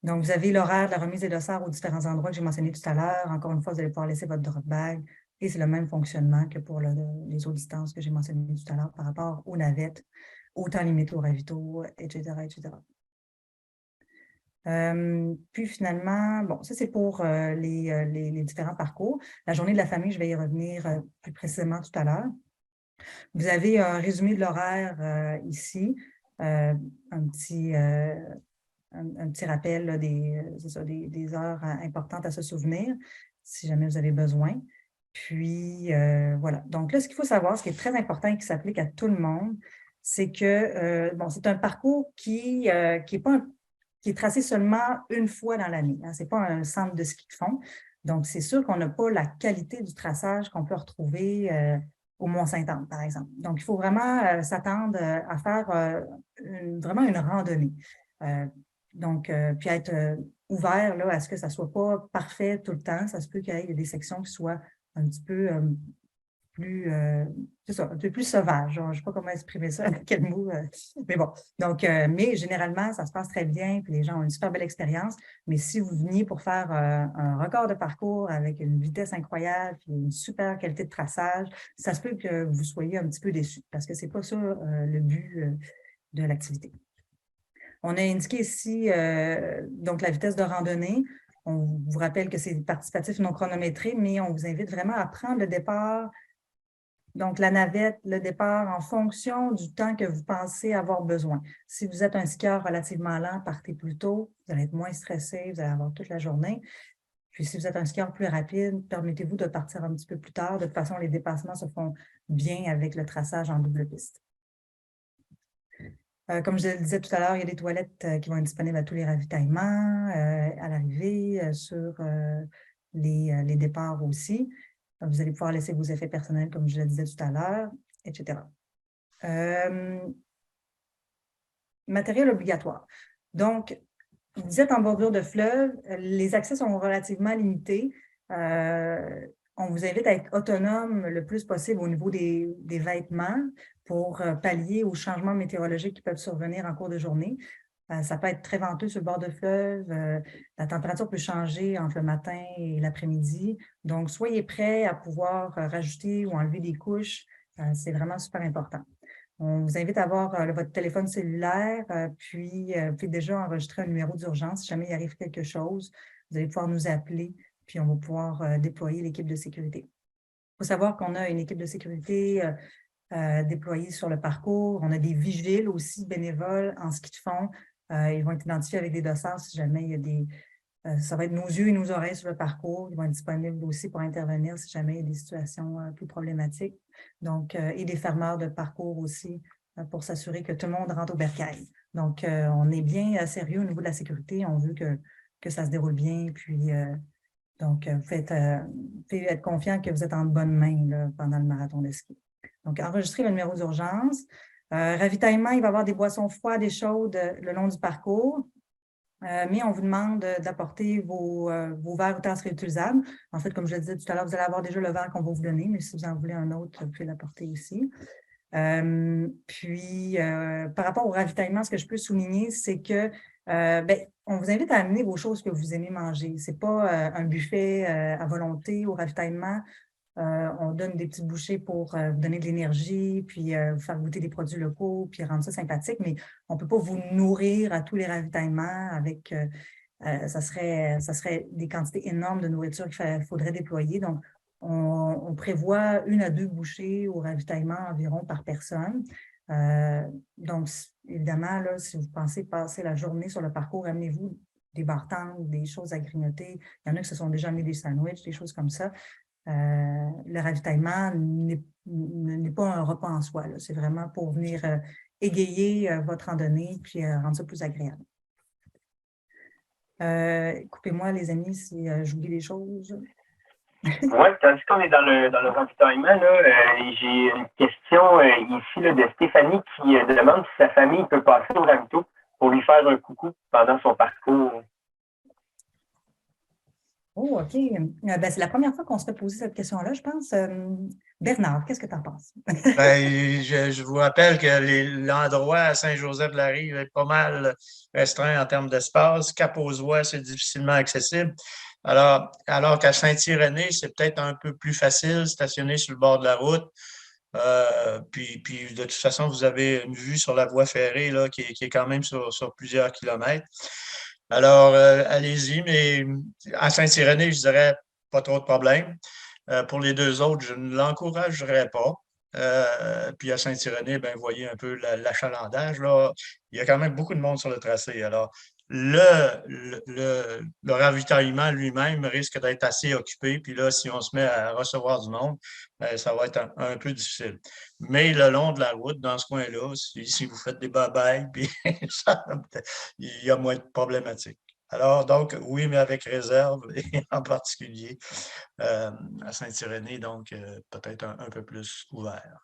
Donc, vous avez l'horaire de la remise des dossards aux différents endroits que j'ai mentionnés tout à l'heure. Encore une fois, vous allez pouvoir laisser votre drop bag et c'est le même fonctionnement que pour les autres distances que j'ai mentionnées tout à l'heure par rapport aux navettes, au temps limité au ravito, etc., etc. Puis finalement, bon, ça c'est pour les différents parcours. La journée de la famille, je vais y revenir plus précisément tout à l'heure. Vous avez un résumé de l'horaire ici, un petit rappel là, des heures importantes à se souvenir, si jamais vous avez besoin. Puis voilà. Donc là, ce qu'il faut savoir, ce qui est très important et qui s'applique à tout le monde, c'est que bon, c'est un parcours qui est tracé seulement une fois dans l'année. Hein. Ce n'est pas un centre de ski de fond. Donc, c'est sûr qu'on n'a pas la qualité du traçage qu'on peut retrouver au Mont-Sainte-Anne, par exemple. Donc, il faut vraiment s'attendre à faire vraiment une randonnée. Donc, puis être ouvert là, à ce que ça ne soit pas parfait tout le temps. Ça se peut qu'il y ait des sections qui soient un petit peu c'est ça, un peu plus sauvage. Je ne sais pas comment exprimer ça, avec quel mot, mais bon. Donc, mais généralement, ça se passe très bien, puis les gens ont une super belle expérience. Mais si vous veniez pour faire un record de parcours avec une vitesse incroyable, puis une super qualité de traçage, ça se peut que vous soyez un petit peu déçus, parce que ce n'est pas ça le but de l'activité. On a indiqué ici donc la vitesse de randonnée. On vous rappelle que c'est participatif non chronométré, mais on vous invite vraiment à prendre le départ, donc la navette, le départ en fonction du temps que vous pensez avoir besoin. Si vous êtes un skieur relativement lent, partez plus tôt, vous allez être moins stressé, vous allez avoir toute la journée. Puis si vous êtes un skieur plus rapide, permettez-vous de partir un petit peu plus tard. De toute façon, les dépassements se font bien avec le traçage en double piste. Comme je le disais tout à l'heure, il y a des toilettes qui vont être disponibles à tous les ravitaillements, à l'arrivée, sur les départs aussi. Vous allez pouvoir laisser vos effets personnels, comme je le disais tout à l'heure, etc. Matériel obligatoire. Donc, vous êtes en bordure de fleuve, les accès sont relativement limités. On vous invite à être autonome le plus possible au niveau des vêtements pour pallier aux changements météorologiques qui peuvent survenir en cours de journée. Ça peut être très venteux sur le bord de fleuve. La température peut changer entre le matin et l'après-midi. Donc, soyez prêts à pouvoir rajouter ou enlever des couches. C'est vraiment super important. On vous invite à avoir votre téléphone cellulaire, puis vous pouvez déjà enregistrer un numéro d'urgence. Si jamais il arrive quelque chose, vous allez pouvoir nous appeler, puis on va pouvoir déployer l'équipe de sécurité. Il faut savoir qu'on a une équipe de sécurité déployée sur le parcours. On a des vigiles aussi bénévoles en ski de fond. Ils vont être identifiés avec des dossards si jamais il y a des... ça va être nos yeux et nos oreilles sur le parcours. Ils vont être disponibles aussi pour intervenir si jamais il y a des situations plus problématiques. Donc, et des fermeurs de parcours aussi pour s'assurer que tout le monde rentre au bercail. Donc, on est bien sérieux au niveau de la sécurité. On veut que ça se déroule bien. Puis, donc, vous pouvez être confiant que vous êtes en bonne main là, pendant le marathon de ski. Donc, enregistrez le numéro d'urgence. Ravitaillement, il va y avoir des boissons froides et chaudes le long du parcours. Mais on vous demande d'apporter vos verres ou tasses réutilisables. En fait, comme je le disais tout à l'heure, vous allez avoir déjà le verre qu'on va vous donner, mais si vous en voulez un autre, vous pouvez l'apporter aussi. Puis, par rapport au ravitaillement, ce que je peux souligner, c'est que on vous invite à amener vos choses que vous aimez manger. Ce n'est pas un buffet à volonté au ravitaillement. On donne des petites bouchées pour vous donner de l'énergie, puis vous faire goûter des produits locaux, puis rendre ça sympathique, mais on ne peut pas vous nourrir à tous les ravitaillements avec... ça serait des quantités énormes de nourriture qu'il faudrait déployer. Donc, on prévoit 1 à 2 bouchées au ravitaillement environ par personne. Donc, évidemment, là, si vous pensez passer la journée sur le parcours, amenez-vous des bartendes, des choses à grignoter. Il y en a qui se sont déjà mis des sandwichs, des choses comme ça. Le ravitaillement n'est pas un repas en soi. C'est vraiment pour venir égayer votre randonnée puis rendre ça plus agréable. Coupez-moi, les amis, si j'oublie des choses. Oui, tandis qu'on est dans le ravitaillement, j'ai une question ici là, de Stéphanie qui demande si sa famille peut passer au ravito pour lui faire un coucou pendant son parcours. Oh, OK. C'est la première fois qu'on se fait poser cette question-là, je pense. Bernard, qu'est-ce que tu en penses? Je vous rappelle que l'endroit à Saint-Joseph-de-la-Rive est pas mal restreint en termes d'espace. Cap-aux-Oies, c'est difficilement accessible. Alors qu'à Saint-Irénée, c'est peut-être un peu plus facile, stationner sur le bord de la route. Puis de toute façon, vous avez une vue sur la voie ferrée là, qui est quand même sur plusieurs kilomètres. Alors, allez-y, mais à Saint-Irénée, je dirais pas trop de problème. Pour les 2 autres, je ne l'encouragerais pas. Puis à Saint-Irénée, vous voyez un peu l'achalandage. Là. Il y a quand même beaucoup de monde sur le tracé. Alors, le ravitaillement lui-même risque d'être assez occupé. Puis là, si on se met à recevoir du monde, ça va être un peu difficile. Mais le long de la route, dans ce coin-là, si vous faites des babayes, puis il y a moins de problématiques. Alors, donc, oui, mais avec réserve, et en particulier à Saint-Irénée, donc peut-être un peu plus ouvert.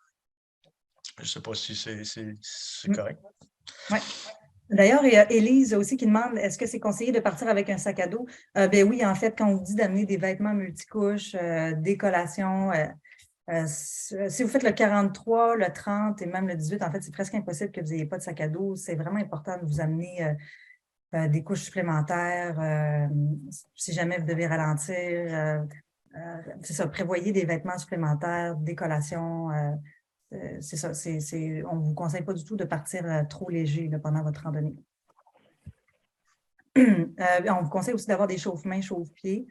Je ne sais pas si c'est correct. Oui. D'ailleurs, il y a Élise aussi qui demande, est-ce que c'est conseillé de partir avec un sac à dos? Oui, en fait, quand on vous dit d'amener des vêtements multicouches, des collations, Si vous faites le 43, le 30 et même le 18, en fait, c'est presque impossible que vous n'ayez pas de sac à dos. C'est vraiment important de vous amener des couches supplémentaires. Si jamais vous devez ralentir, c'est ça, prévoyez des vêtements supplémentaires, des collations. C'est ça, on ne vous conseille pas du tout de partir trop léger là, pendant votre randonnée. On vous conseille aussi d'avoir des chauffe-mains, chauffe-pieds.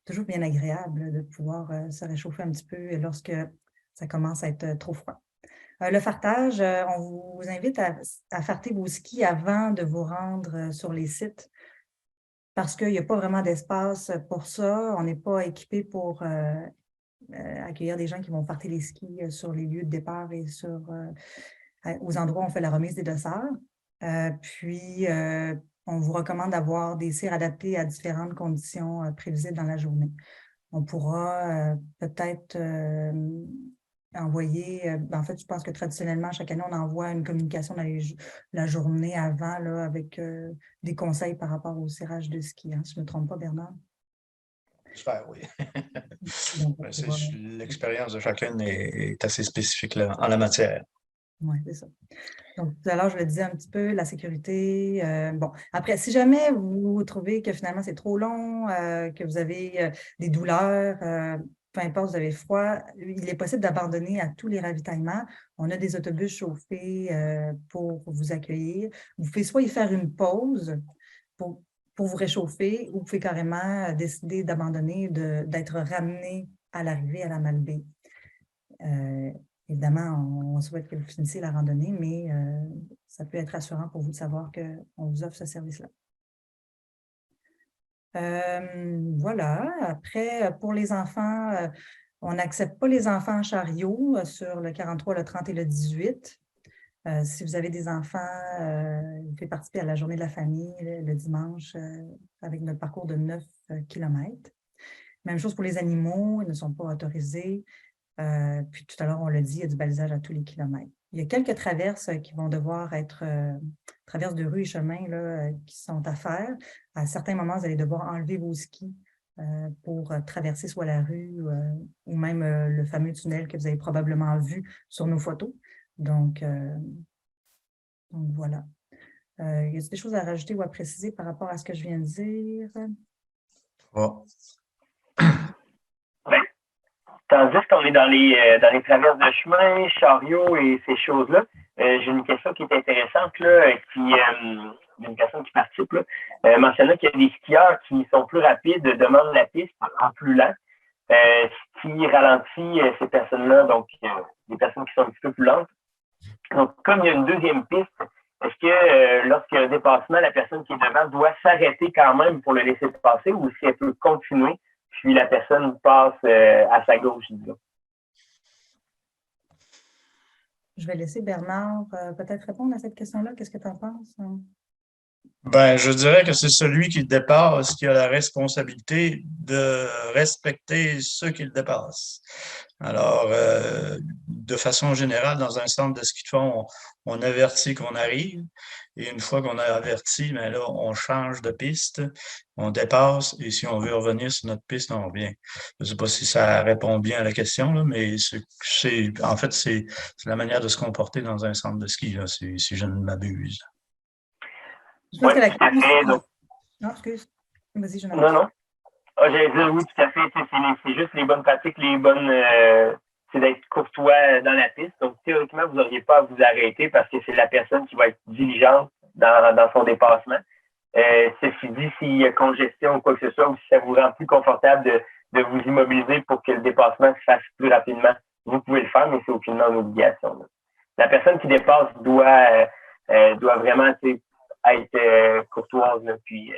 Toujours bien agréable là, de pouvoir se réchauffer un petit peu lorsque ça commence à être trop froid. Le fartage, on vous invite à farter vos skis avant de vous rendre sur les sites parce qu'il n'y a pas vraiment d'espace pour ça. On n'est pas équipé pour accueillir des gens qui vont farter les skis sur les lieux de départ et aux endroits où on fait la remise des dossards. Puis, on vous recommande d'avoir des cires adaptées à différentes conditions prévisibles dans la journée. On pourra peut-être envoyer, en fait, je pense que traditionnellement, chaque année, on envoie une communication dans la journée avant là, avec des conseils par rapport au cirage de ski, hein, si je ne me trompe pas, Bernard. J'espère, oui. Donc, L'expérience de chacun est assez spécifique là, en la matière. Oui, c'est ça. Donc, tout à l'heure, je le disais un petit peu, la sécurité. Bon, après, si jamais vous trouvez que finalement c'est trop long, que vous avez des douleurs, peu importe, vous avez froid, il est possible d'abandonner à tous les ravitaillements. On a des autobus chauffés pour vous accueillir. Vous pouvez soit y faire une pause pour vous réchauffer ou vous pouvez carrément décider d'abandonner, d'être ramené à l'arrivée à la Malbaie. Évidemment, on souhaite que vous finissiez la randonnée, mais ça peut être rassurant pour vous de savoir qu'on vous offre ce service-là. Voilà. Après, pour les enfants, on n'accepte pas les enfants en chariot sur le 43, le 30 et le 18. Si vous avez des enfants, vous pouvez participer à la journée de la famille le dimanche avec notre parcours de 9 km. Même chose pour les animaux, ils ne sont pas autorisés. Puis tout à l'heure, on l'a dit, il y a du balisage à tous les kilomètres. Il y a quelques traverses qui vont devoir être traverses de rues et chemins là, qui sont à faire. À certains moments, vous allez devoir enlever vos skis pour traverser soit la rue ou même le fameux tunnel que vous avez probablement vu sur nos photos. Donc voilà. Y a-t-il des choses à rajouter ou à préciser par rapport à ce que je viens de dire? Oh. Tandis qu'on est dans les traverses de chemin, chariots et ces choses-là, j'ai une question qui est intéressante, là, une personne qui participe, mentionnait qu'il y a des skieurs qui sont plus rapides, demandent la piste en plus lent, ce qui ralentit ces personnes-là, donc des personnes qui sont un petit peu plus lentes. Donc, comme il y a une deuxième piste, est-ce que lorsqu'il y a un dépassement, la personne qui est devant doit s'arrêter quand même pour le laisser passer ou si elle peut continuer? Puis la personne passe à sa gauche, disons. Je vais laisser Bernard peut-être répondre à cette question-là. Qu'est-ce que tu en penses? Ben, je dirais que c'est celui qui dépasse qui a la responsabilité de respecter ceux qui le dépassent. Alors, de façon générale, dans un centre de ski de fond, on avertit qu'on arrive. Et une fois qu'on a averti, ben là, on change de piste, on dépasse. Et si on veut revenir sur notre piste, on revient. Je ne sais pas si ça répond bien à la question, là, mais en fait, c'est la manière de se comporter dans un centre de ski, là, si je ne m'abuse. Je pense que la question... Donc... Non, excuse. Vas-y, je Non. J'allais dire oui, tout à fait. C'est juste les bonnes pratiques, c'est d'être courtois dans la piste. Donc, théoriquement, vous n'auriez pas à vous arrêter parce que c'est la personne qui va être diligente dans son dépassement. Ceci dit, s'il y a congestion ou quoi que ce soit, ou si ça vous rend plus confortable de vous immobiliser pour que le dépassement se fasse plus rapidement, vous pouvez le faire, mais c'est aucunement une obligation. Là. La personne qui dépasse doit vraiment être courtoise, là, puis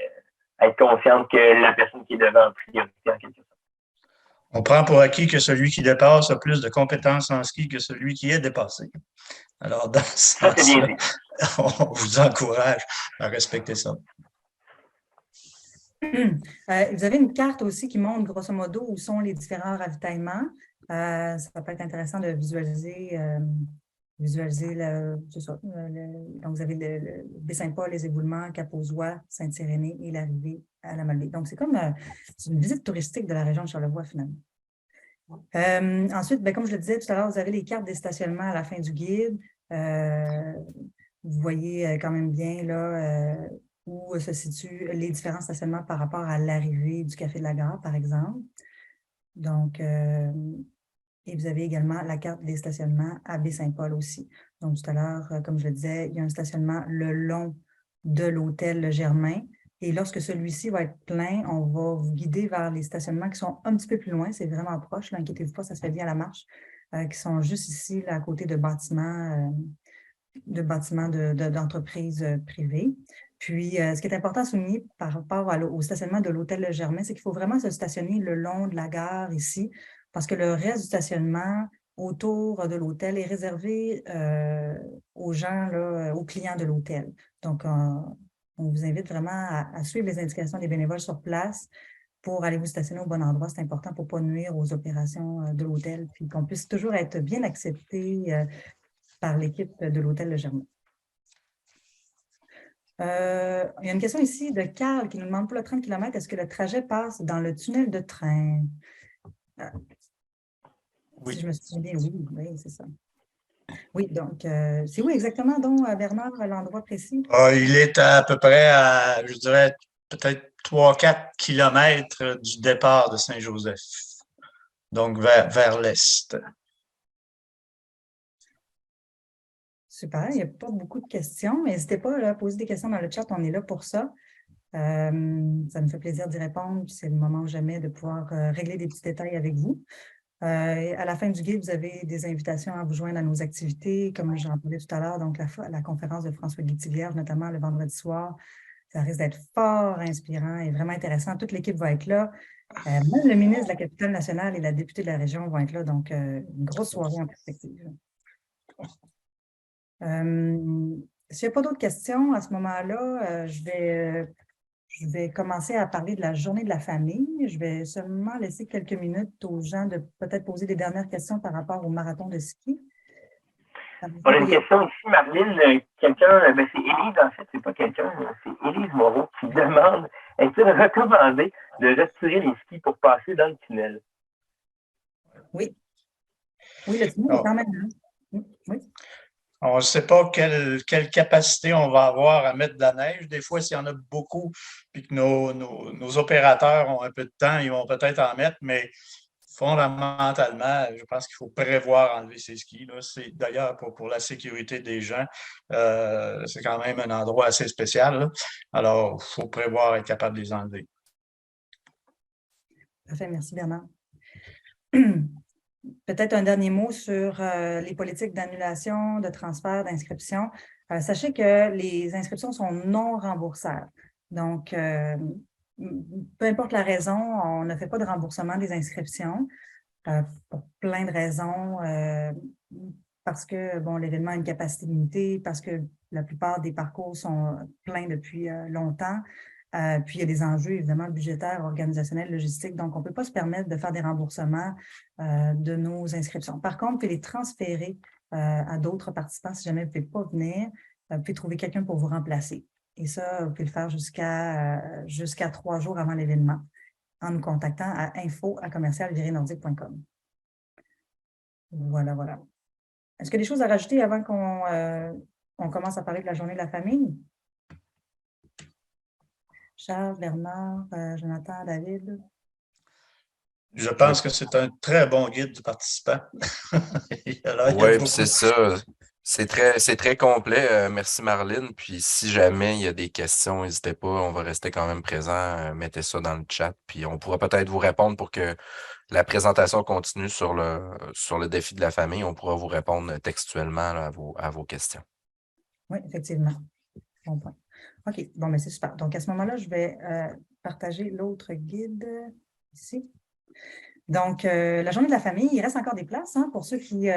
être consciente que la personne qui est devant en priorité en quelque sorte. On prend pour acquis que celui qui dépasse a plus de compétences en ski que celui qui est dépassé. Alors, dans ce sens-là, on vous encourage à respecter ça. Vous avez une carte aussi qui montre grosso modo où sont les différents ravitaillements. Ça peut être intéressant de visualiser donc vous avez le Baie-Saint-Paul, les éboulements, Cap-aux-Oies, Saint-Irénée et l'arrivée à la Malbaie. Donc, c'est comme une visite touristique de la région de Charlevoix, finalement. Ensuite, comme je le disais tout à l'heure, vous avez les cartes des stationnements à la fin du guide. Vous voyez quand même bien là, où se situent les différents stationnements par rapport à l'arrivée du Café de la Gare, par exemple. Donc, et vous avez également la carte des stationnements à Baie-Saint-Paul aussi. Donc, tout à l'heure, comme je le disais, il y a un stationnement le long de l'hôtel Le Germain. Et lorsque celui-ci va être plein, on va vous guider vers les stationnements qui sont un petit peu plus loin. C'est vraiment proche, inquiétez-vous pas, ça se fait bien à la marche, qui sont juste ici, là, à côté de bâtiments d'entreprises privées. Puis, ce qui est important à souligner par rapport au stationnement de l'hôtel Le Germain, c'est qu'il faut vraiment se stationner le long de la gare ici, parce que le reste du stationnement autour de l'hôtel est réservé aux gens, là, aux clients de l'hôtel. Donc, on vous invite vraiment à suivre les indications des bénévoles sur place pour aller vous stationner au bon endroit. C'est important pour ne pas nuire aux opérations de l'hôtel, puis qu'on puisse toujours être bien accepté par l'équipe de l'hôtel Le Germain. Il y a une question ici de Carl qui nous demande pour le 30 km, est-ce que le trajet passe dans le tunnel de train? Oui. Si je me souviens bien, oui, c'est ça. Oui, donc, c'est où exactement, donc, Bernard, l'endroit précis? Il est à peu près à, je dirais, peut-être 3-4 kilomètres du départ de Saint-Joseph, donc vers l'est. Super, il n'y a pas beaucoup de questions. N'hésitez pas à poser des questions dans le chat, on est là pour ça. Ça me fait plaisir d'y répondre. C'est le moment ou jamais de pouvoir régler des petits détails avec vous. À la fin du guide, vous avez des invitations à vous joindre à nos activités, comme j'en parlais tout à l'heure, donc la conférence de François Guittivierge, notamment le vendredi soir. Ça risque d'être fort inspirant et vraiment intéressant. Toute l'équipe va être là. Même le ministre de la Capitale nationale et la députée de la région vont être là, donc une grosse soirée en perspective. S'il n'y a pas d'autres questions à ce moment-là, je vais commencer à parler de la journée de la famille. Je vais seulement laisser quelques minutes aux gens de peut-être poser des dernières questions par rapport au marathon de ski. On a une question ici, Marlène. Quelqu'un, c'est Élise, en fait, c'est pas quelqu'un, c'est Élise Moreau qui demande, est-il recommandé de retirer les skis pour passer dans le tunnel? Oui. Oui, le tunnel est quand même là. Oui. On ne sait pas quelle capacité on va avoir à mettre de la neige. Des fois, s'il y en a beaucoup, puis que nos opérateurs ont un peu de temps, ils vont peut-être en mettre, mais fondamentalement, je pense qu'il faut prévoir enlever ces skis. C'est d'ailleurs pour la sécurité des gens, c'est quand même un endroit assez spécial. Là. Alors, il faut prévoir être capable de les enlever. Parfait, merci Bernard. Peut-être un dernier mot sur les politiques d'annulation, de transfert, d'inscription. Sachez que les inscriptions sont non remboursables. Donc, peu importe la raison, on ne fait pas de remboursement des inscriptions pour plein de raisons. Parce que bon, l'événement a une capacité limitée, parce que la plupart des parcours sont pleins depuis longtemps. Puis, il y a des enjeux, évidemment, budgétaires, organisationnels, logistiques. Donc, on ne peut pas se permettre de faire des remboursements de nos inscriptions. Par contre, vous pouvez les transférer à d'autres participants si jamais vous ne pouvez pas venir. Vous pouvez trouver quelqu'un pour vous remplacer. Et ça, vous pouvez le faire jusqu'à 3 jours avant l'événement en nous contactant à info@commercial-nordique.com. Voilà, voilà. Est-ce qu'il y a des choses à rajouter avant qu'on commence à parler de la journée de la famille? Charles, Bernard, Jonathan, David? Je pense que c'est un très bon guide du participant. Oui, c'est ça. C'est très complet. Merci, Marlène. Puis si jamais il y a des questions, n'hésitez pas. On va rester quand même présent. Mettez ça dans le chat. Puis on pourra peut-être vous répondre pour que la présentation continue sur le défi de la famille. On pourra vous répondre textuellement là, à vos questions. Oui, effectivement. Bon point. OK, bon, mais c'est super. Donc, à ce moment-là, je vais partager l'autre guide ici. Donc, la journée de la famille, il reste encore des places pour ceux qui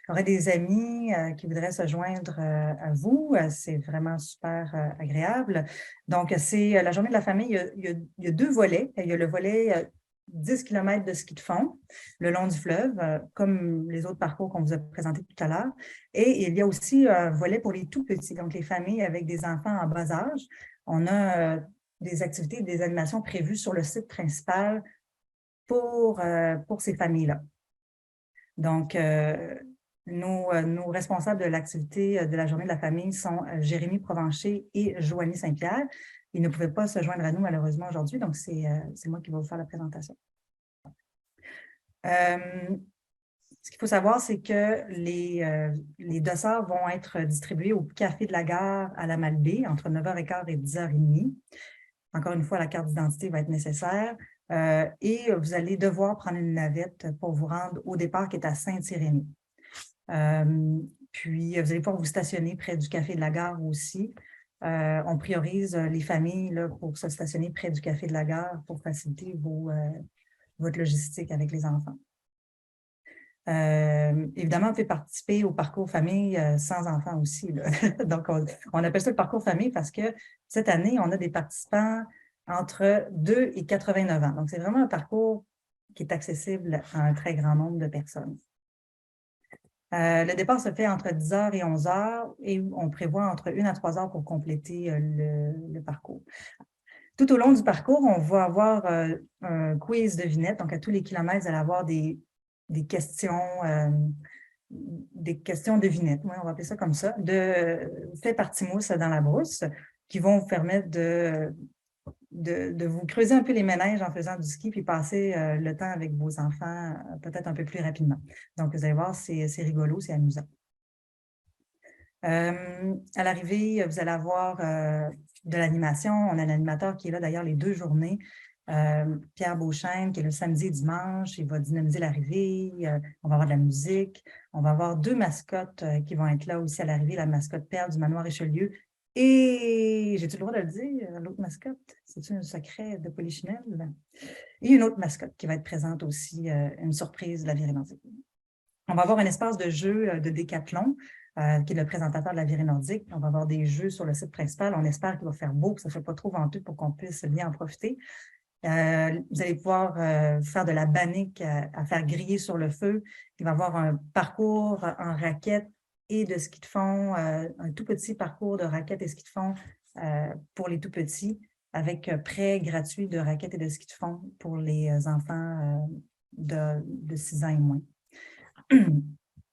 auraient des amis qui voudraient se joindre à vous. C'est vraiment super agréable. Donc, c'est la journée de la famille, il y a 2 volets. Il y a le volet 10 km de ski de fond le long du fleuve, comme les autres parcours qu'on vous a présentés tout à l'heure. Et il y a aussi un volet pour les tout petits, donc les familles avec des enfants en bas âge. On a des activités, des animations prévues sur le site principal pour ces familles-là. Donc, nos responsables de l'activité de la Journée de la famille sont Jérémy Provencher et Joanie Saint-Pierre. Ils ne pouvaient pas se joindre à nous malheureusement aujourd'hui, donc c'est moi qui vais vous faire la présentation. Ce qu'il faut savoir, c'est que les dossards vont être distribués au Café de la Gare à la Malbaie entre 9h15 et 10h30. Encore une fois, la carte d'identité va être nécessaire. Et vous allez devoir prendre une navette pour vous rendre au départ qui est à Saint-Irénée. Puis, vous allez pouvoir vous stationner près du Café de la Gare aussi. On priorise les familles là, pour se stationner près du Café de la Gare pour faciliter votre logistique avec les enfants. Évidemment, on peut participer au parcours famille sans enfants aussi. Là. Donc, on appelle ça le parcours famille parce que cette année, on a des participants entre 2 et 89 ans. Donc, c'est vraiment un parcours qui est accessible à un très grand nombre de personnes. Le départ se fait entre 10h et 11h et on prévoit entre 1 à 3 heures pour compléter le parcours. Tout au long du parcours, on va avoir un quiz devinette. Donc, à tous les kilomètres, vous allez avoir des questions devinettes, oui, on va appeler ça comme ça, de fait par Timousse dans la brousse, qui vont vous permettre de vous creuser un peu les méninges en faisant du ski puis passer le temps avec vos enfants peut-être un peu plus rapidement. Donc, vous allez voir, c'est rigolo, c'est amusant. À l'arrivée, vous allez avoir de l'animation. On a un animateur qui est là d'ailleurs les 2 journées. Pierre Beauchesne, qui est le samedi et dimanche, il va dynamiser l'arrivée. On va avoir de la musique. On va avoir 2 mascottes qui vont être là aussi à l'arrivée, la mascotte Perle du Manoir Richelieu. Et, j'ai-tu le droit de le dire, l'autre mascotte? C'est-tu un secret de Polichinelle? Et une autre mascotte qui va être présente aussi, une surprise de la Virée Nordique. On va avoir un espace de jeu de décathlon, qui est le présentateur de la Virée Nordique. On va avoir des jeux sur le site principal. On espère qu'il va faire beau, que ça ne soit pas trop venteux pour qu'on puisse bien en profiter. Vous allez pouvoir faire de la bannique à faire griller sur le feu. Il va y avoir un parcours en raquettes et de ski de fond, un tout petit parcours de raquettes et ski de fond pour les tout petits, avec prêt gratuit de raquettes et de ski de fond pour les enfants de 6 ans et moins.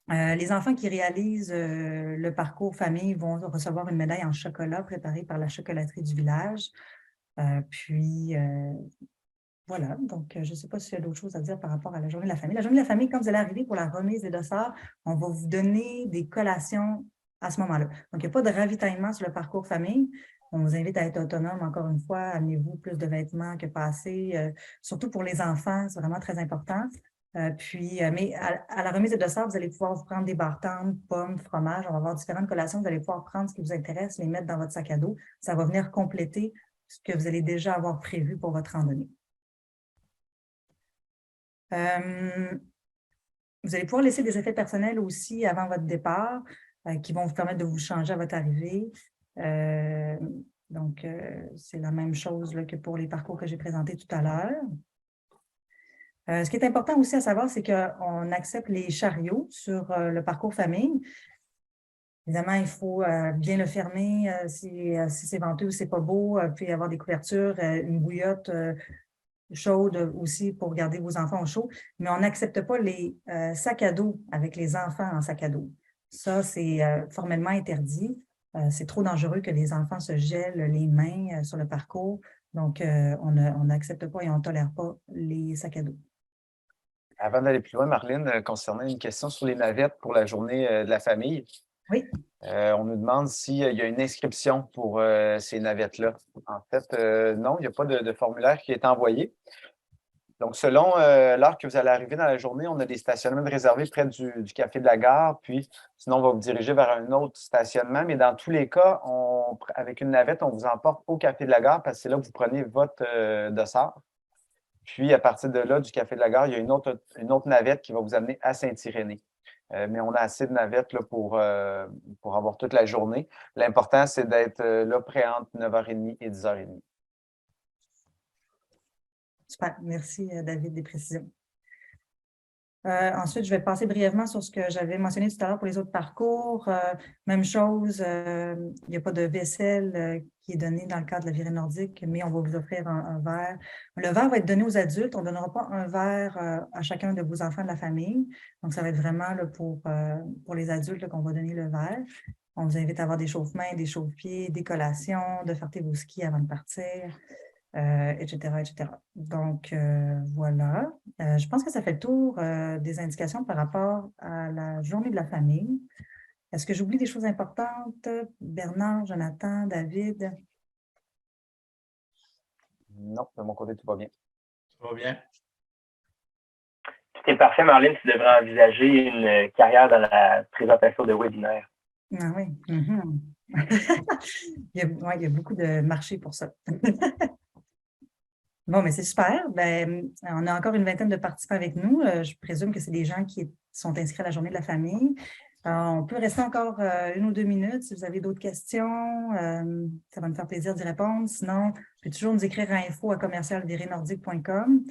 Les enfants qui réalisent le parcours famille vont recevoir une médaille en chocolat préparée par la chocolaterie du village. Voilà, donc je ne sais pas s'il y a d'autres choses à dire par rapport à la Journée de la famille. La Journée de la famille, quand vous allez arriver pour la remise des dossards, on va vous donner des collations à ce moment-là. Donc, il n'y a pas de ravitaillement sur le parcours famille. On vous invite à être autonome, encore une fois. Amenez-vous plus de vêtements que passé. Surtout pour les enfants, c'est vraiment très important. Mais à la remise des dossards, vous allez pouvoir vous prendre des bartendes, pommes, fromage. On va avoir différentes collations. Vous allez pouvoir prendre ce qui vous intéresse, les mettre dans votre sac à dos. Ça va venir compléter ce que vous allez déjà avoir prévu pour votre randonnée. Vous allez pouvoir laisser des effets personnels aussi avant votre départ qui vont vous permettre de vous changer à votre arrivée. Donc, c'est la même chose là, que pour les parcours que j'ai présentés tout à l'heure. Ce qui est important aussi à savoir, c'est qu'on accepte les chariots sur le parcours famille. Évidemment, il faut bien le fermer si c'est venteux ou c'est pas beau, puis avoir des couvertures, une bouillotte chaude aussi pour garder vos enfants au chaud, mais on n'accepte pas les sacs à dos avec les enfants en sac à dos. Ça, c'est formellement interdit. C'est trop dangereux que les enfants se gèlent les mains sur le parcours. Donc, on n'accepte pas et on ne tolère pas les sacs à dos. Avant d'aller plus loin, Marlène, concernant une question sur les navettes pour la journée de la famille. Oui. On nous demande s'il y a une inscription pour ces navettes-là. En fait, non, il n'y a pas de formulaire qui est envoyé. Donc, selon l'heure que vous allez arriver dans la journée, on a des stationnements réservés près du Café de la Gare, puis sinon, on va vous diriger vers un autre stationnement. Mais dans tous les cas, avec une navette, on vous emporte au Café de la Gare parce que c'est là que vous prenez votre dossard. Puis, à partir de là, du Café de la Gare, il y a une autre navette qui va vous amener à Saint-Irénée. Mais on a assez de navettes là, pour avoir toute la journée. L'important, c'est d'être là près entre 9h30 et 10h30. Super. Merci, David, des précisions. Ensuite, je vais passer brièvement sur ce que j'avais mentionné tout à l'heure pour les autres parcours. Même chose, il n'y a pas de vaisselle qui est donnée dans le cadre de la virée nordique, mais on va vous offrir un verre. Le verre va être donné aux adultes. On ne donnera pas un verre à chacun de vos enfants de la famille. Donc, ça va être vraiment là, pour les adultes qu'on va donner le verre. On vous invite à avoir des chauffe-mains, des chauffe-pieds, des collations, de faire vos skis avant de partir. Etc., etc. Donc, voilà. Je pense que ça fait le tour des indications par rapport à la journée de la famille. Est-ce que j'oublie des choses importantes? Bernard, Jonathan, David? Non, de mon côté, tout va bien. Tout va bien. Tout est parfait, Marlène. Tu devrais envisager une carrière dans la présentation de webinaire. Ah oui. Mm-hmm. il y a beaucoup de marché pour ça. Bon, mais c'est super. Ben, on a encore une vingtaine de participants avec nous. Je présume que c'est des gens qui sont inscrits à la journée de la famille. On peut rester encore 1 ou 2 minutes si vous avez d'autres questions. Ça va me faire plaisir d'y répondre. Sinon, vous pouvez toujours nous écrire à info@commercialvirénordique.com.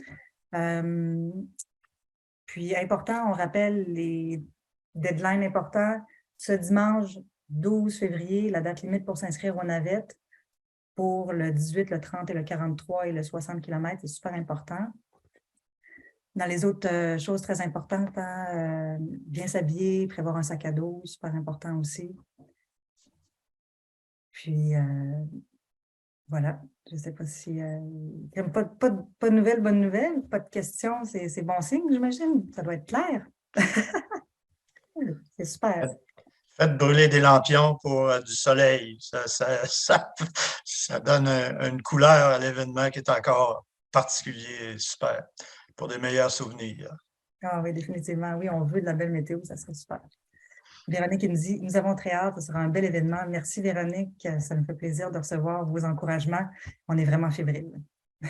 Puis, important, on rappelle les deadlines importants. Ce dimanche 12 février, la date limite pour s'inscrire aux navettes pour le 18, le 30 et le 43 et le 60 km, c'est super important. Dans les autres choses très importantes, bien s'habiller, prévoir un sac à dos, super important aussi. Puis, voilà, je ne sais pas si... pas de nouvelles, bonnes nouvelles, pas de questions, c'est bon signe, j'imagine. Ça doit être clair. C'est super. Faites brûler des lampions pour du soleil. Ça donne une couleur à l'événement qui est encore particulier et super pour des meilleurs souvenirs. Ah oui, définitivement. Oui, on veut de la belle météo, ça serait super. Véronique nous dit, nous avons très hâte, ce sera un bel événement. Merci Véronique, ça me fait plaisir de recevoir vos encouragements. On est vraiment fébriles.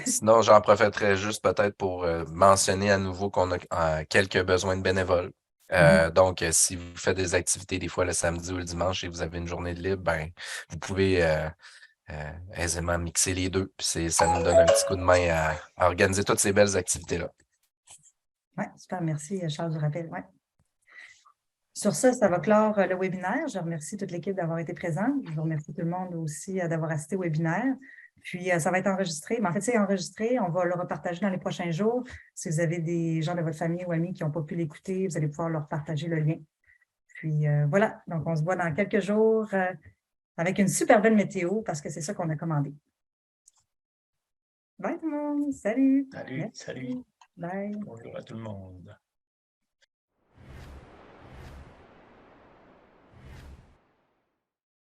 Sinon, j'en profiterai juste peut-être pour mentionner à nouveau qu'on a quelques besoins de bénévoles. Donc, si vous faites des activités des fois le samedi ou le dimanche et vous avez une journée de libre, ben, vous pouvez aisément mixer les deux. Puis ça nous donne un petit coup de main à organiser toutes ces belles activités-là. Oui, super. Merci, Charles, du rappel. Ouais. Sur ça, ça va clore le webinaire. Je remercie toute l'équipe d'avoir été présente. Je vous remercie tout le monde aussi d'avoir assisté au webinaire. Puis, ça va être enregistré. Mais en fait, c'est enregistré. On va le repartager dans les prochains jours. Si vous avez des gens de votre famille ou amis qui n'ont pas pu l'écouter, vous allez pouvoir leur partager le lien. Puis, voilà. Donc, on se voit dans quelques jours avec une super belle météo parce que c'est ça qu'on a commandé. Bye tout le monde. Salut. Salut, Merci. salut. Bye. Bonjour à tout le monde.